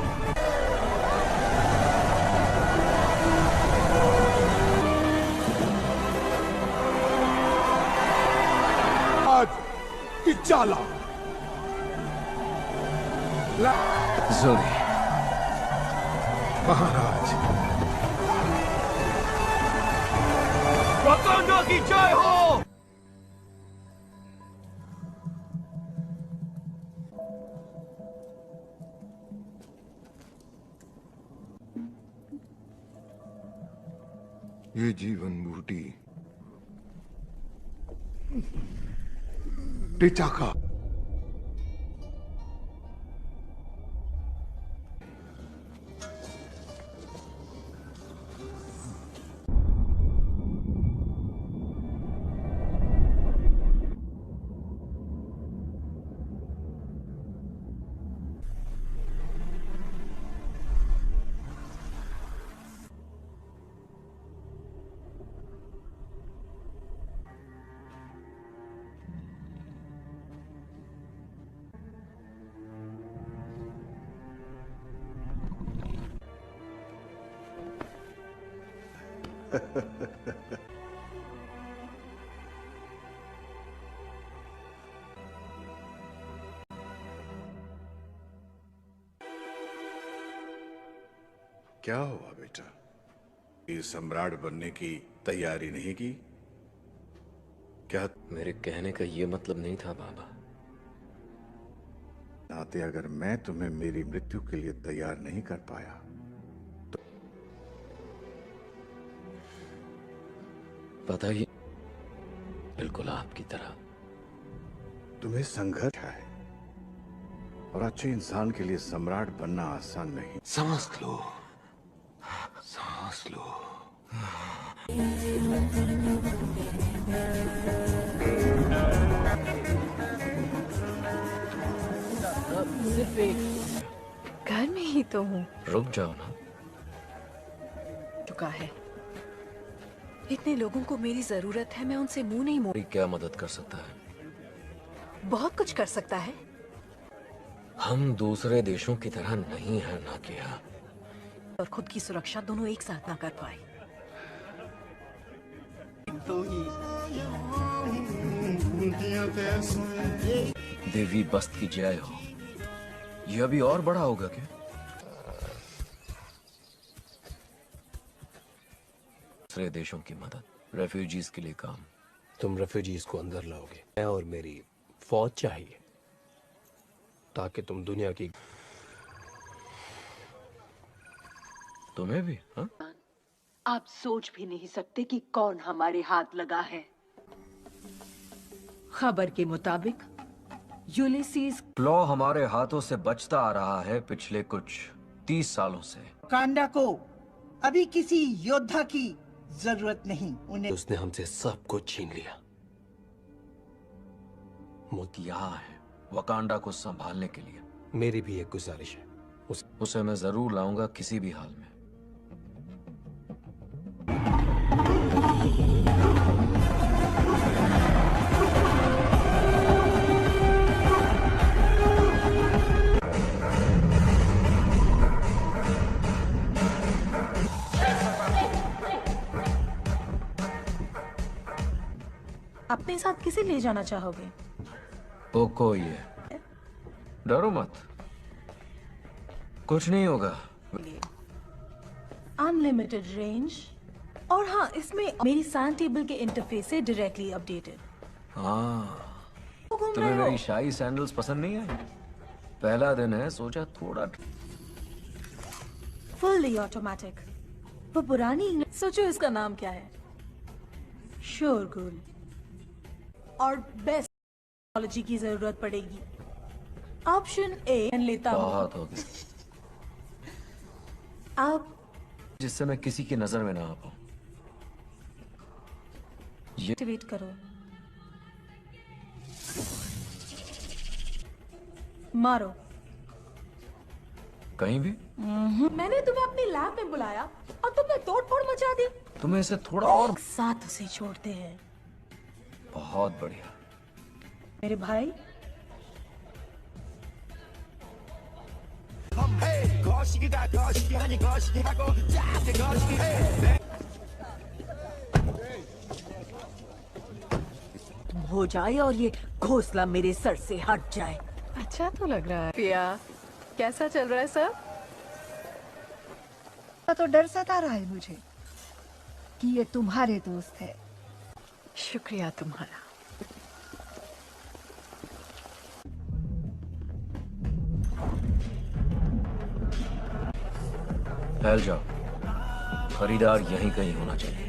आज की चाला जोरी महाराज वकांडा की जय हो। ये जीवन बूटी टिचाका क्या हुआ बेटा? ये सम्राट बनने की तैयारी नहीं की क्या? मेरे कहने का ये मतलब नहीं था बाबा। नाते अगर मैं तुम्हें मेरी मृत्यु के लिए तैयार नहीं कर पाया तो पता ही बिल्कुल आपकी तरह तुम्हें संघर्ष है और अच्छे इंसान के लिए सम्राट बनना आसान नहीं। सांस लो, सांस लो। सिर्फ एक घर में ही तो हूँ। रुक जाओ ना। चुका है। इतने लोगों को मेरी जरूरत है, मैं उनसे मुंह नहीं मोड़। क्या मदद कर सकता है? बहुत कुछ कर सकता है। हम दूसरे देशों की तरह नहीं है नाकिया। और खुद की सुरक्षा दोनों एक साथ ना कर पाए। तू ही। देवी बस्त की जय हो। ये अभी और बड़ा होगा क्या? दूसरे देशों की मदद, रेफ्यूजीज के लिए काम। तुम रेफ्यूजीज को अंदर लाओगे, मैं और मेरी फौज चाहिए ताकि तुम दुनिया की। तुम्हें भी? हाँ? आप सोच भी नहीं सकते कि कौन हमारे हाथ लगा है। खबर के मुताबिक यूलिसीज क्लॉ हमारे हाथों से बचता आ रहा है पिछले कुछ 30 सालों से। वकांडा को अभी किसी योद्धा की जरूरत नहीं। उन्हें उसने हमसे सब कुछ छीन लिया। यहाँ है वकांडा को संभालने के लिए। मेरी भी एक गुजारिश है, उसे मैं जरूर लाऊंगा किसी भी हाल में। अपने साथ किसे ले जाना चाहोगे? ओको ये, डरो मत, कुछ नहीं होगा। अनलिमिटेड रेंज, और हाँ, इसमें मेरी सैंड टेबल के इंटरफेस से डायरेक्टली अपडेटेड। हाँ, तुम्हें मेरी शाही सैंडल्स पसंद नहीं आई? पहला दिन है, सोचा थोड़ा। फुल्ली ऑटोमेटिक, वो पुरानी इंग्लिश। सोचो इसका नाम क्या है? शोरगुल। और बेस्ट टेक्नोलॉजी की जरूरत पड़ेगी। ऑप्शन ए लेता हूं। बहुत हो गया। आप जिससे मैं किसी की नजर में ना आ पाऊं। एक्टिवेट करो। मारो। कहीं भी? मैंने तुम्हें अपनी लैब में बुलाया और तुमने तोड़फोड़ मचा दी। तुम्हें इसे थोड़ा और साथ उसे छोड़ते हैं। बहुत बढ़िया मेरे भाई। तुम हो जाए और ये घोंसला मेरे सर से हट जाए। अच्छा तो लग रहा है। पिया, कैसा चल रहा है सब? तो डर सता रहा है मुझे कि ये तुम्हारे दोस्त है। शुक्रिया तुम्हारा। फैल जाओ, खरीदार यहीं कहीं होना चाहिए।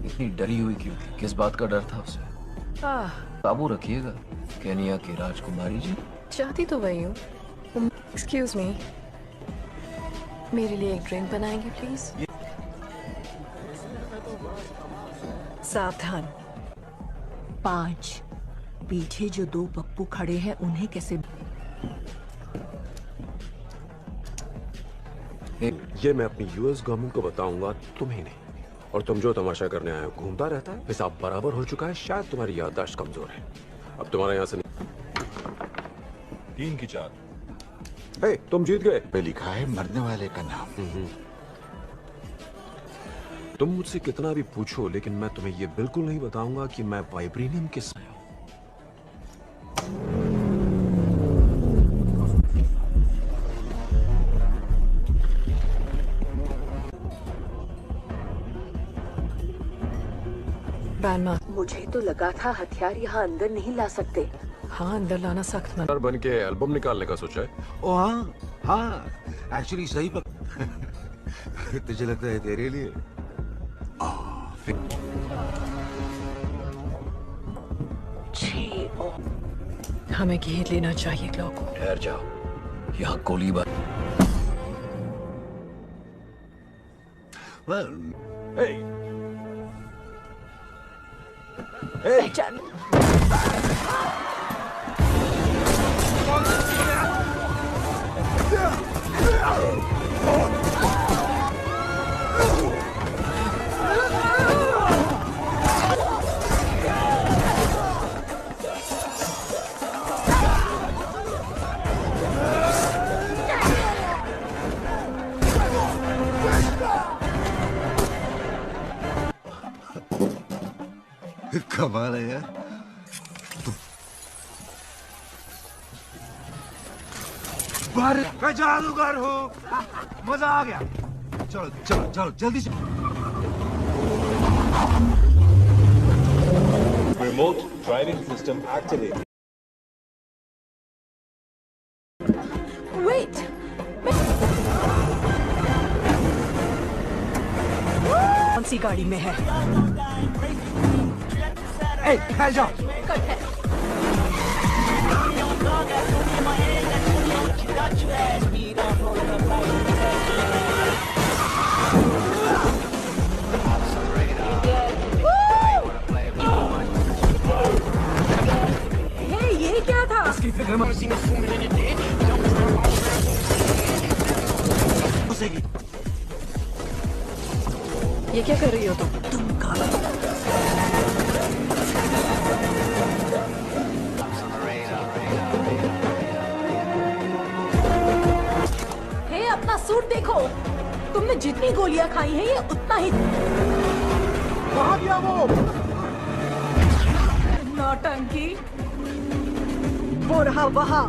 इतनी डरी हुई क्यों थी? किस बात का डर था उसे? काबू रखिएगा केनिया की राजकुमारी जी। चाहती तो वही हूँ। एक्सक्यूज मी, मेरे लिए एक ड्रिंक बनाएंगे प्लीज? सावधान। 5 पीछे जो 2 पप्पू खड़े हैं उन्हें कैसे? ये मैं अपनी यूएस गवर्नमेंट को बताऊंगा, तुम्हें नहीं। और तुम जो तमाशा करने आए हो, घूमता रहता है, हिसाब बराबर हो चुका है। शायद तुम्हारी याददाश्त कमजोर है। अब तुम्हारा यहाँ से 3 की 4। हे, तुम जीत गए। पे लिखा है मरने वाले का नाम। तुम मुझसे कितना भी पूछो, लेकिन मैं तुम्हें ये बिल्कुल नहीं बताऊंगा कि मैं वाइब्रेनियम किस में हूं। मुझे तो लगा था हथियार यहाँ अंदर नहीं ला सकते। हाँ, अंदर लाना सख्त मना। बन के एल्बम निकालने का सोचा है? ओ हाँ हाँ, एक्चुअली सही तुझे लगता है तेरे लिए? हमें घेर लेना चाहिए क्लॉ को। ठहर जाओ, यहाँ गोलीबार। पहचान। कमाल है यार। मैं जादूगर हूँ। मजा आ गया। चलो चलो चलो जल्दी से। Remote driving system activated. Wait! कौन सी गाड़ी में है? ए, जाओ। कट है। ये क्या था? ये क्या कर रही हो तुम काला? हे, अपना सूट देखो। तुमने जितनी गोलियां खाई हैं ये उतना ही। कहाँ गया वो? नौटंकी। वो रहा वहाँ।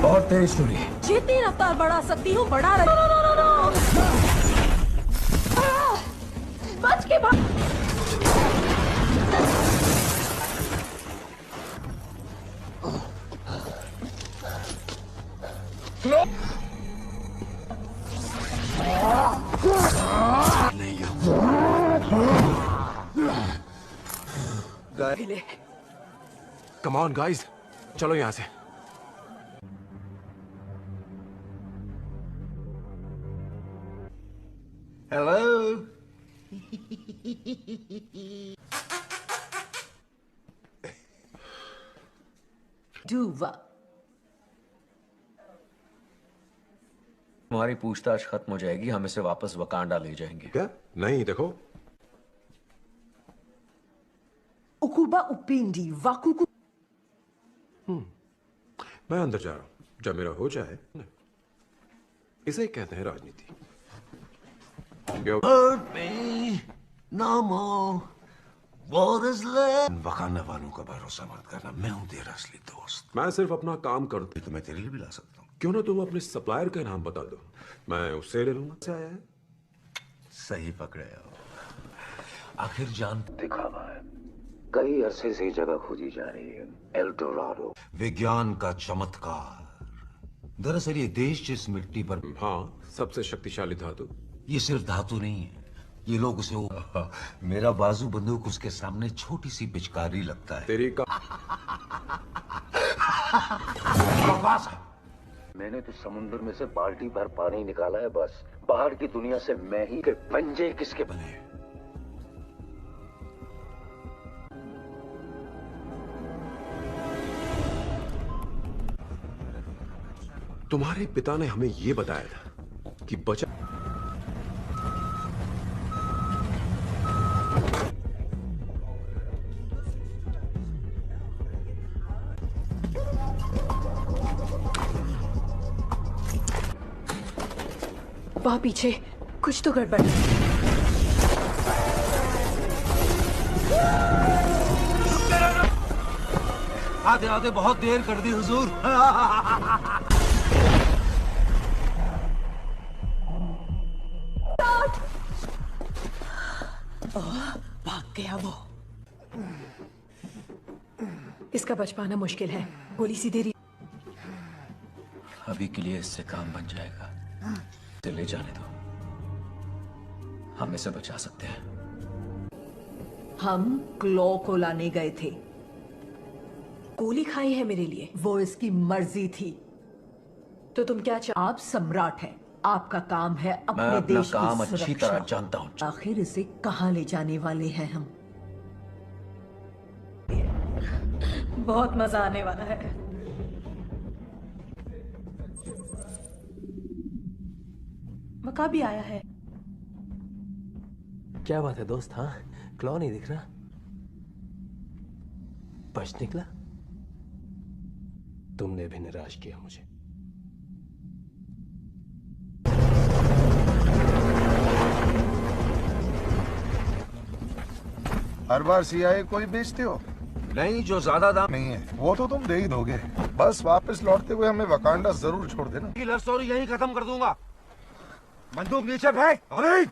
बहुत तेज टूरी। जितनी रफ्तार बढ़ा सकती हूँ बढ़ा रही। बच के भाग। कम ऑन गाइस, चलो यहां से। हेलो। डूवा। तुम्हारी पूछताछ खत्म हो जाएगी, हम इसे वापस वकांडा ले जाएंगे। क्या? नहीं, देखो। उकुबा उपिंडी वाकुकु। मैं अंदर जा रहा हूं। जब मेरा हो जाए, इसे ही कहते हैं राजनीति। वकांडा वालों का भरोसा मत करना। मैं हूं तेरा असली दोस्त। मैं सिर्फ अपना काम करता तो मैं तेरे लिए भी ला सकता हूँ। क्यों ना तुम अपने सप्लायर का नाम बता दो, मैं उससे ले लूंगा। से आया है? सही पकड़े हो। आखिर जान दिखावा है। कई अरसे से जगह खोजी जा रही है, एल डोराडो। विज्ञान का चमत्कार। दरअसल ये देश जिस मिट्टी पर, हाँ, सबसे शक्तिशाली धातु। ये सिर्फ धातु नहीं है, ये लोग उसे मेरा बाजू बंदूक उसके सामने छोटी सी पिचकारी लगता है। तेरी का बकवास है। मैंने तो समुद्र में से बाल्टी भर पानी निकाला है बस। बाहर की दुनिया से मैं ही के पंजे किसके बने हैं? तुम्हारे पिता ने हमें यह बताया था कि बचा वहां पीछे कुछ तो गड़बड़। आते आते बहुत देर कर दी हुजूर। भाग गया वो। इसका बच पाना मुश्किल है। गोली सीधे रही। अभी के लिए इससे काम बन जाएगा। इसे ले जाने दो, हम इसे बचा सकते हैं। हम क्लॉ को लाने गए थे। गोली खाई है मेरे लिए, वो इसकी मर्जी थी। तो तुम क्या आप सम्राट हैं, आपका काम है अपने मैं अपना देश काम की अच्छी सुरक्षा। तरह जानता हूं। आखिर इसे कहां ले जाने वाले हैं हम? बहुत मजा आने वाला है। मका भी आया है। क्या बात है दोस्त? हाँ, क्लॉ नहीं दिख रहा। बच निकला। तुमने भी निराश किया मुझे। हर बार सीआईए को ही बेचते हो? नहीं, जो ज्यादा दाम नहीं है वो तो तुम दे ही दोगे। बस वापस लौटते हुए हमें वकांडा जरूर छोड़ देना। की लव स्टोरी यहीं खत्म कर दूंगा। बंदूक नीचे फेंक। अरे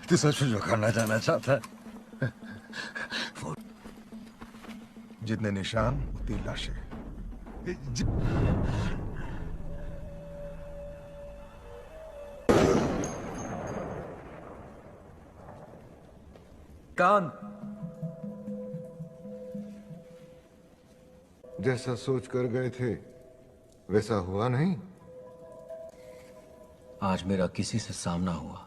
तू सच में वकांडा जाना चाहता है? जितने निशान उतनी लाशें। कान जैसा सोच कर गए थे वैसा हुआ नहीं। आज मेरा किसी से सामना हुआ,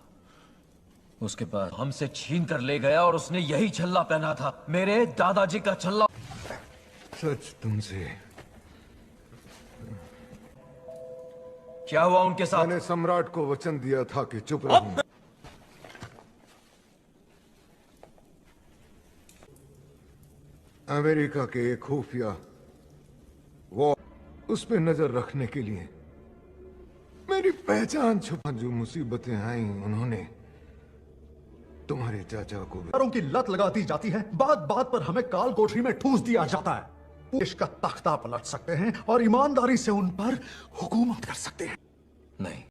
उसके बाद हमसे छीन कर ले गया और उसने यही छल्ला पहना था, मेरे दादाजी का छल्ला। सच तुमसे क्या हुआ उनके साथ? मैंने सम्राट को वचन दिया था कि चुप रहूं। अमेरिका के एक खुफिया वो उस पे नजर रखने के लिए मेरी पहचान छुपा। जो मुसीबतें आई उन्होंने तुम्हारे चाचा को की लत लगा दी जाती है। बात बात पर हमें काल कोठरी में ठूस दिया जाता है। देश का तख्ता पलट सकते हैं और ईमानदारी से उन पर हुकूमत कर सकते हैं। नहीं,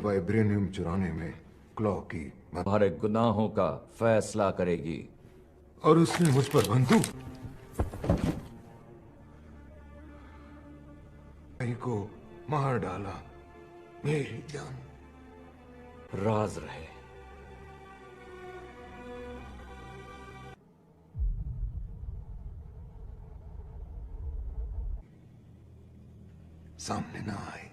वाइब्रेनियम चुराने में क्लॉ की हमारे गुनाहों का फैसला करेगी। और उसने मुझ पर बंदूक भाई को मार डाला। मेरी जान राज रहे। सामने ना आए।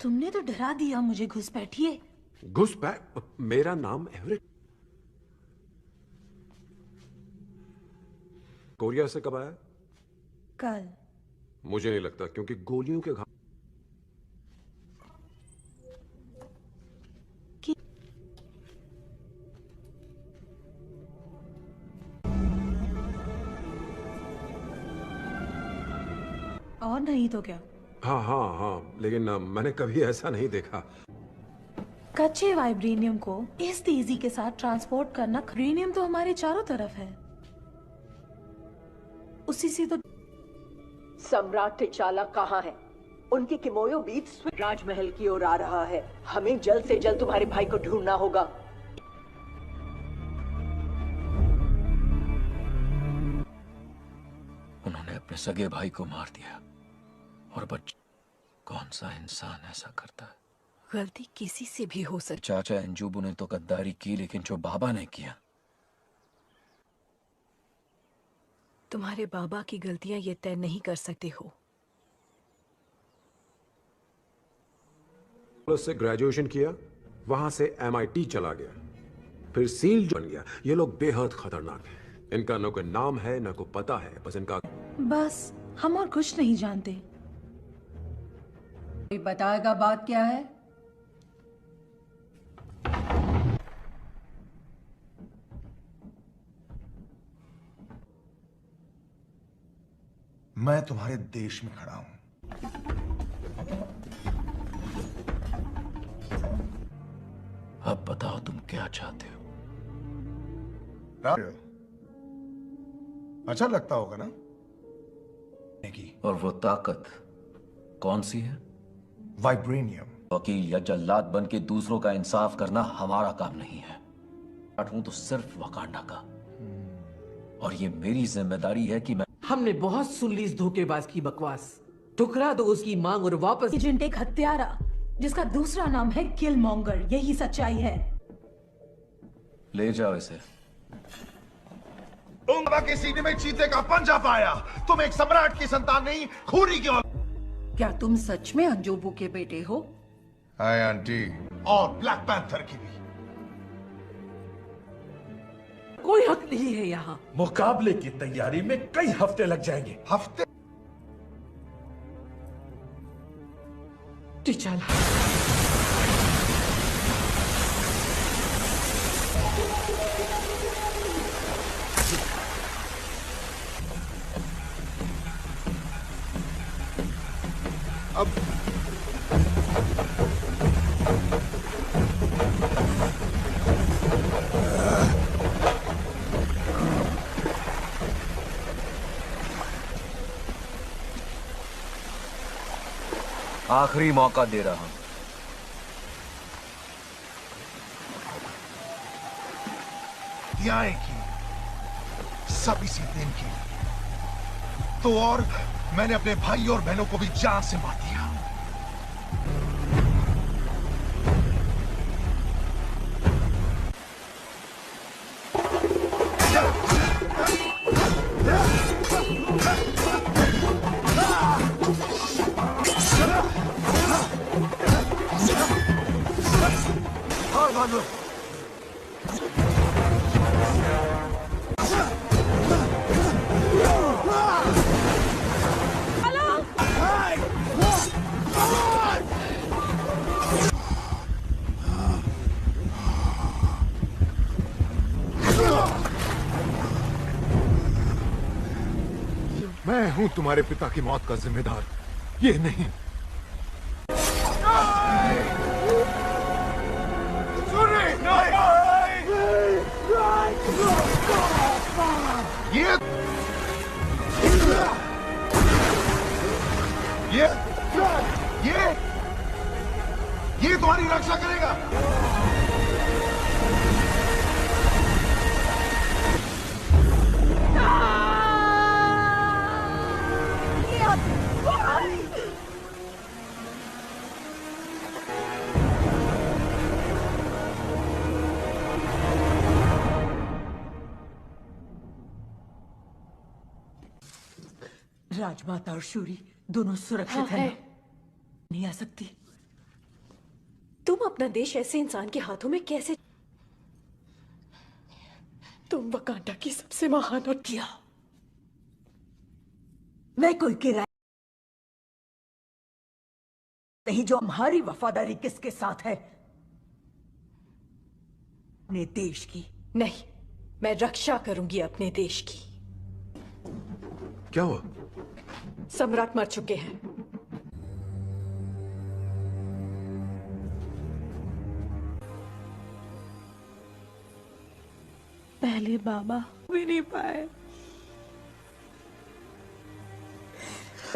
तुमने तो डरा दिया मुझे। घुसपैठिए। घुसपैठ? मेरा नाम एवरेट। कोरिया से कब आया? कल। मुझे नहीं लगता, क्योंकि गोलियों के घाव और नहीं तो क्या? हाँ हाँ हाँ, लेकिन मैंने कभी ऐसा नहीं देखा। कच्चे वाइब्रेनियम को इस तेजी के साथ ट्रांसपोर्ट करना। यूरेनियम तो हमारे चारों तरफ है, उसी से तो। सम्राट टिचाला कहाँ है? उनकी किमोयो बीच राजमहल की ओर आ रहा है। हमें जल्द से जल्द तुम्हारे भाई को ढूंढना होगा। उन्होंने अपने सगे भाई को मार दिया और कौन सा इंसान ऐसा करता है? गलती किसी से भी हो सकती। चाचा अंजुबू ने तो गद्दारी की, लेकिन जो बाबा ने किया। तुम्हारे बाबा की गलतियां ये तय नहीं कर सकते हो। से ग्रेजुएशन किया, वहां से MIT चला गया, फिर सील बन गया। ये लोग बेहद खतरनाक हैं। इनका न कोई नाम है न कोई पता है, बस इनका। बस हम और कुछ नहीं जानते। कोई बताएगा बात क्या है? मैं तुम्हारे देश में खड़ा हूं। अब बताओ तुम क्या चाहते हो? अच्छा लगता होगा ना? और वो ताकत कौन सी है? वाइब्रेनियम। वकील या जल्लाद बन के दूसरों का इंसाफ करना हमारा काम नहीं है। हूं तो सिर्फ वकांडा का, और ये मेरी जिम्मेदारी है कि मैं। हमने बहुत सुन ली इस धोखेबाज की बकवास। ठुकरा दो उसकी मांग और वापस। एजेंट एक हत्यारा जिसका दूसरा नाम है किल मॉन्गर, यही सच्चाई है। ले जाओ इसे। बाबा के सीने में चीते का पंजा पाया। तुम एक सम्राट की संतान नहीं, खूरी की औलाद। क्या तुम सच में अंजोबू के बेटे हो? Hi aunty. और ब्लैक पैंथर की भी। कोई हक नहीं है यहाँ। मुकाबले की तैयारी में कई हफ्ते लग जाएंगे। हफ्ते? चल। अब आखिरी मौका दे रहा हूं। की सब इसी दिन की। तो और मैंने अपने भाई और बहनों को भी जान से मार दिया। मैं हूं तुम्हारे पिता की मौत का जिम्मेदार, ये नहीं। ये तुम्हारी रक्षा करेगा। राजमाता और शूरी दोनों सुरक्षित हैं। नहीं आ सकती। तुम अपना देश ऐसे इंसान के हाथों में कैसे? तुम वकांडा की सबसे महान और किया। मैं कोई किराया नहीं जो हमारी वफादारी किसके साथ है? अपने देश की। नहीं, मैं रक्षा करूंगी अपने देश की। क्या हुआ? सम्राट मर चुके हैं। पहले बाबा भी नहीं पाए।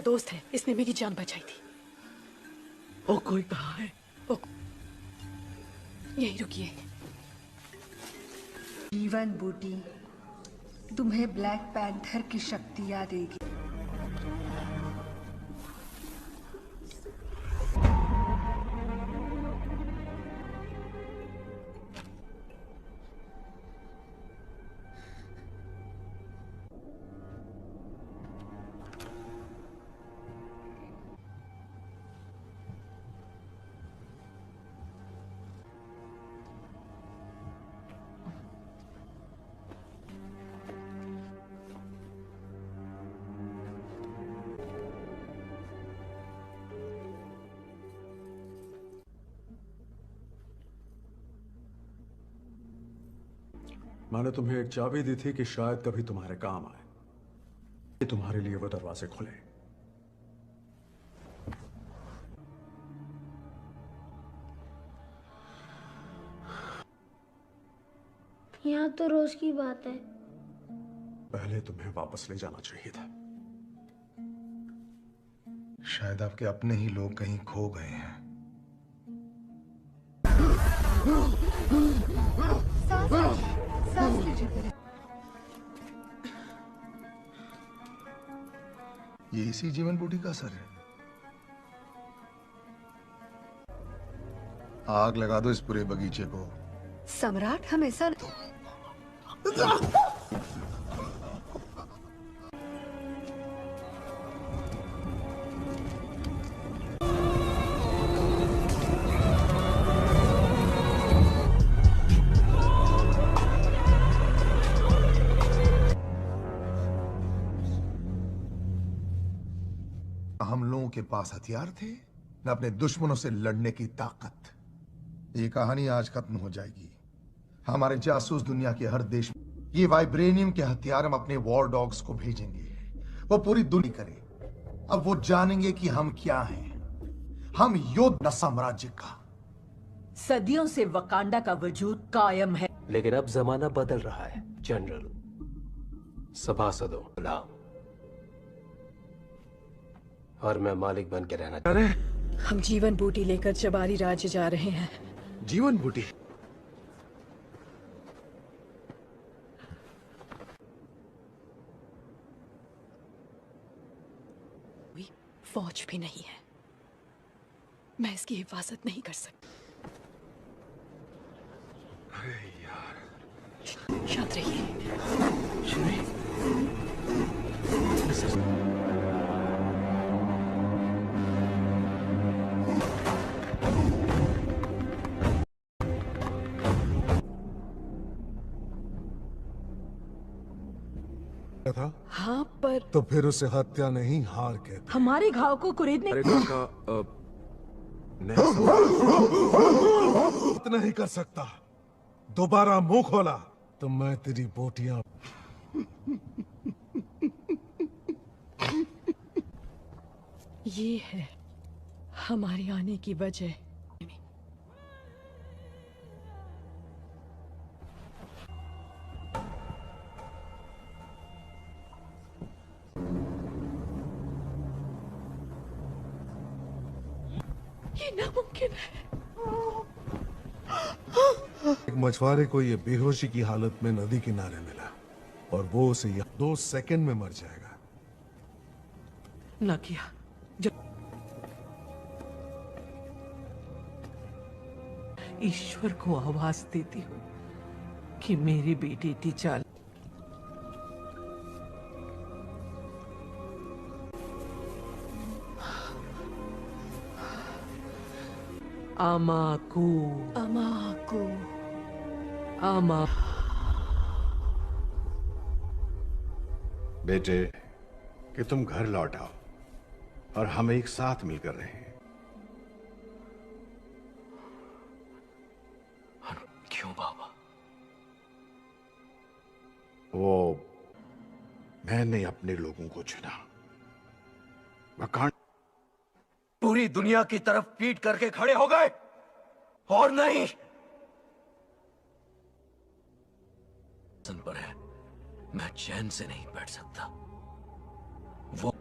दोस्त है, इसने मेरी जान बचाई थी। वो कोई कहाँ है? यही रुकिए। जीवन बूटी तुम्हें ब्लैक पैंथर की शक्तियां देगी। मैंने तुम्हें एक चाबी दी थी कि शायद कभी तुम्हारे काम आए। कि तुम्हारे लिए वो दरवाजे खुले। यहाँ तो रोज की बात है। पहले तुम्हें वापस ले जाना चाहिए था। शायद आपके अपने ही लोग कहीं खो गए हैं। सांस लीजिए। ये इसी जीवन बूटी का असर है। आग लगा दो इस पूरे बगीचे को। सम्राट हमेशा हम लोगों के पास हथियार थे न अपने दुश्मनों से लड़ने की ताकत। ये कहानी आज खत्म हो जाएगी। हमारे जासूस दुनिया के हर देश में ये वाइब्रेनियम के हथियार हम अपने वॉर डॉग्स को भेजेंगे। वो पूरी दुनिया करे। अब वो जानेंगे कि हम क्या हैं। हम योद्धा साम्राज्य का। सदियों से वकांडा का वजूद कायम है, लेकिन अब जमाना बदल रहा है। जनरल, सभासदों, गुलाम, और मैं मालिक बन के रहना चाहता हूं। हम जीवन बूटी लेकर चबारी राज्य जा रहे हैं। जीवन बूटी? फौज भी नहीं है। मैं इसकी हिफाजत नहीं कर सकती। अरे यार, शांत रहिए। था? हाँ, पर तो फिर उसे हत्या नहीं, हार के हमारे घाव को कुरेदने। अरे काका, नहीं कर सकता। दोबारा मुंह खोला तो मैं तेरी बोटियां। ये है हमारे आने की वजह। ये नामुमकिन है। एक मछुआरे को ये बेहोशी की हालत में नदी किनारे मिला और वो उसे 2 सेकंड में मर जाएगा। ना किया। ईश्वर को आवाज देती हूँ कि मेरी बेटी टीचाल Amaku. Amaku. Ama. बेटे, कि तुम घर लौट आओ और हम एक साथ मिलकर रहें। क्यों बाबा? वो मैंने अपने लोगों को चुना। वकांडा पूरी दुनिया की तरफ पीट करके खड़े हो गए और नहीं पर है। मैं चैन से नहीं बैठ सकता। वो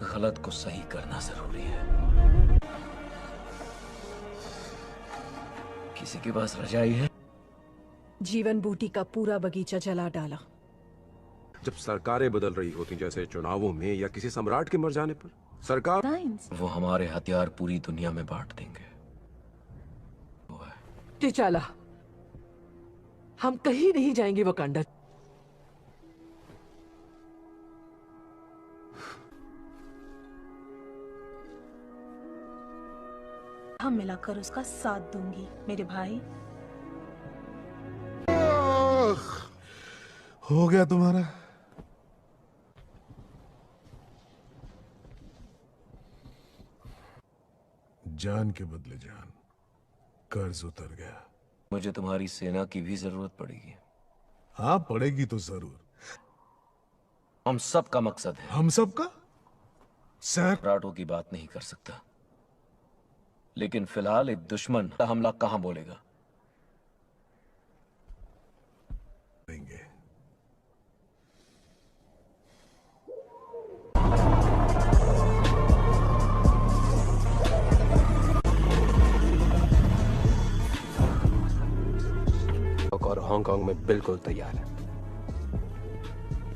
गलत को सही करना जरूरी है। किसी के पास रजाई है? जीवन बूटी का पूरा बगीचा जला डाला। जब सरकारें बदल रही होती, जैसे चुनावों में या किसी सम्राट के मर जाने पर, सरकार वो हमारे हथियार पूरी दुनिया में बांट देंगे। टिचाला, हम कहीं नहीं जाएंगे वकांडा। हम मिलाकर उसका साथ दूंगी मेरे भाई। हो गया तुम्हारा? जान के बदले जान, कर्ज उतर गया। मुझे तुम्हारी सेना की भी जरूरत पड़ेगी। हाँ, पड़ेगी तो जरूर। हम सब का मकसद है। हम सब का? सम्राटों की बात नहीं कर सकता, लेकिन फिलहाल एक दुश्मन का हमला कहां बोलेगा? हांगकांग में बिल्कुल तैयार है।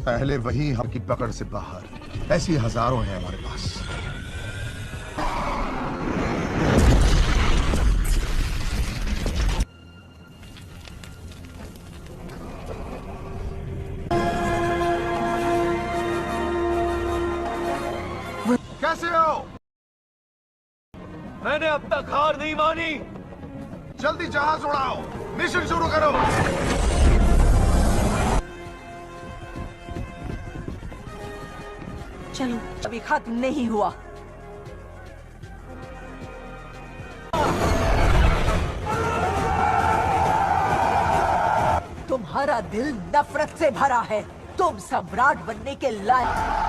पहले वही आपकी पकड़ से बाहर, ऐसी हजारों हैं हमारे पास। कैसे हो? मैंने अब तक हार नहीं मानी। जल्दी जहाज उड़ाओ, मिशन शुरू करो। चलो, अभी खत्म नहीं हुआ। तुम्हारा दिल नफरत से भरा है। तुम सम्राट बनने के लायक।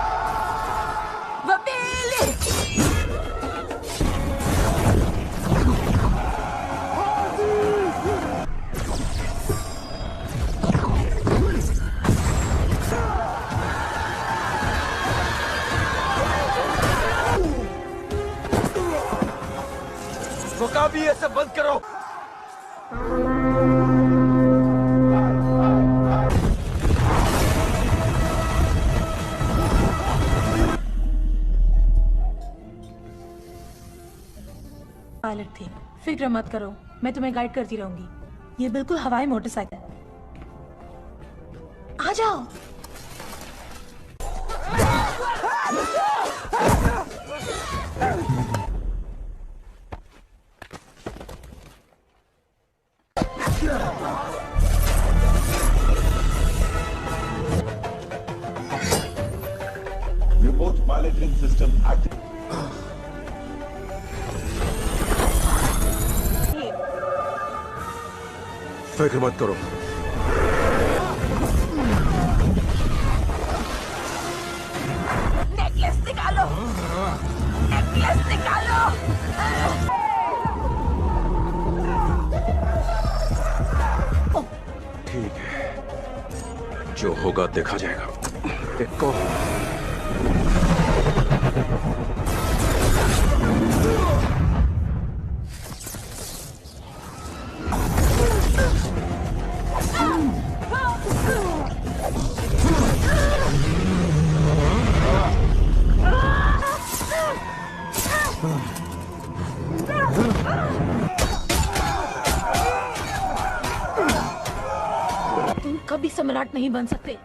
वकाबी, ये सब बंद करो। पायलट थे, फिक्र मत करो, मैं तुम्हें गाइड करती रहूंगी। ये बिल्कुल हवाई मोटरसाइकिल है। आ जाओ। Remote piloting system active. फिक्र मत करो। नेकलेस निकालो, नेकलेस निकालो। ठीक है, जो होगा देखा जाएगा। देखो तुम कभी सम्राट नहीं बन सकते।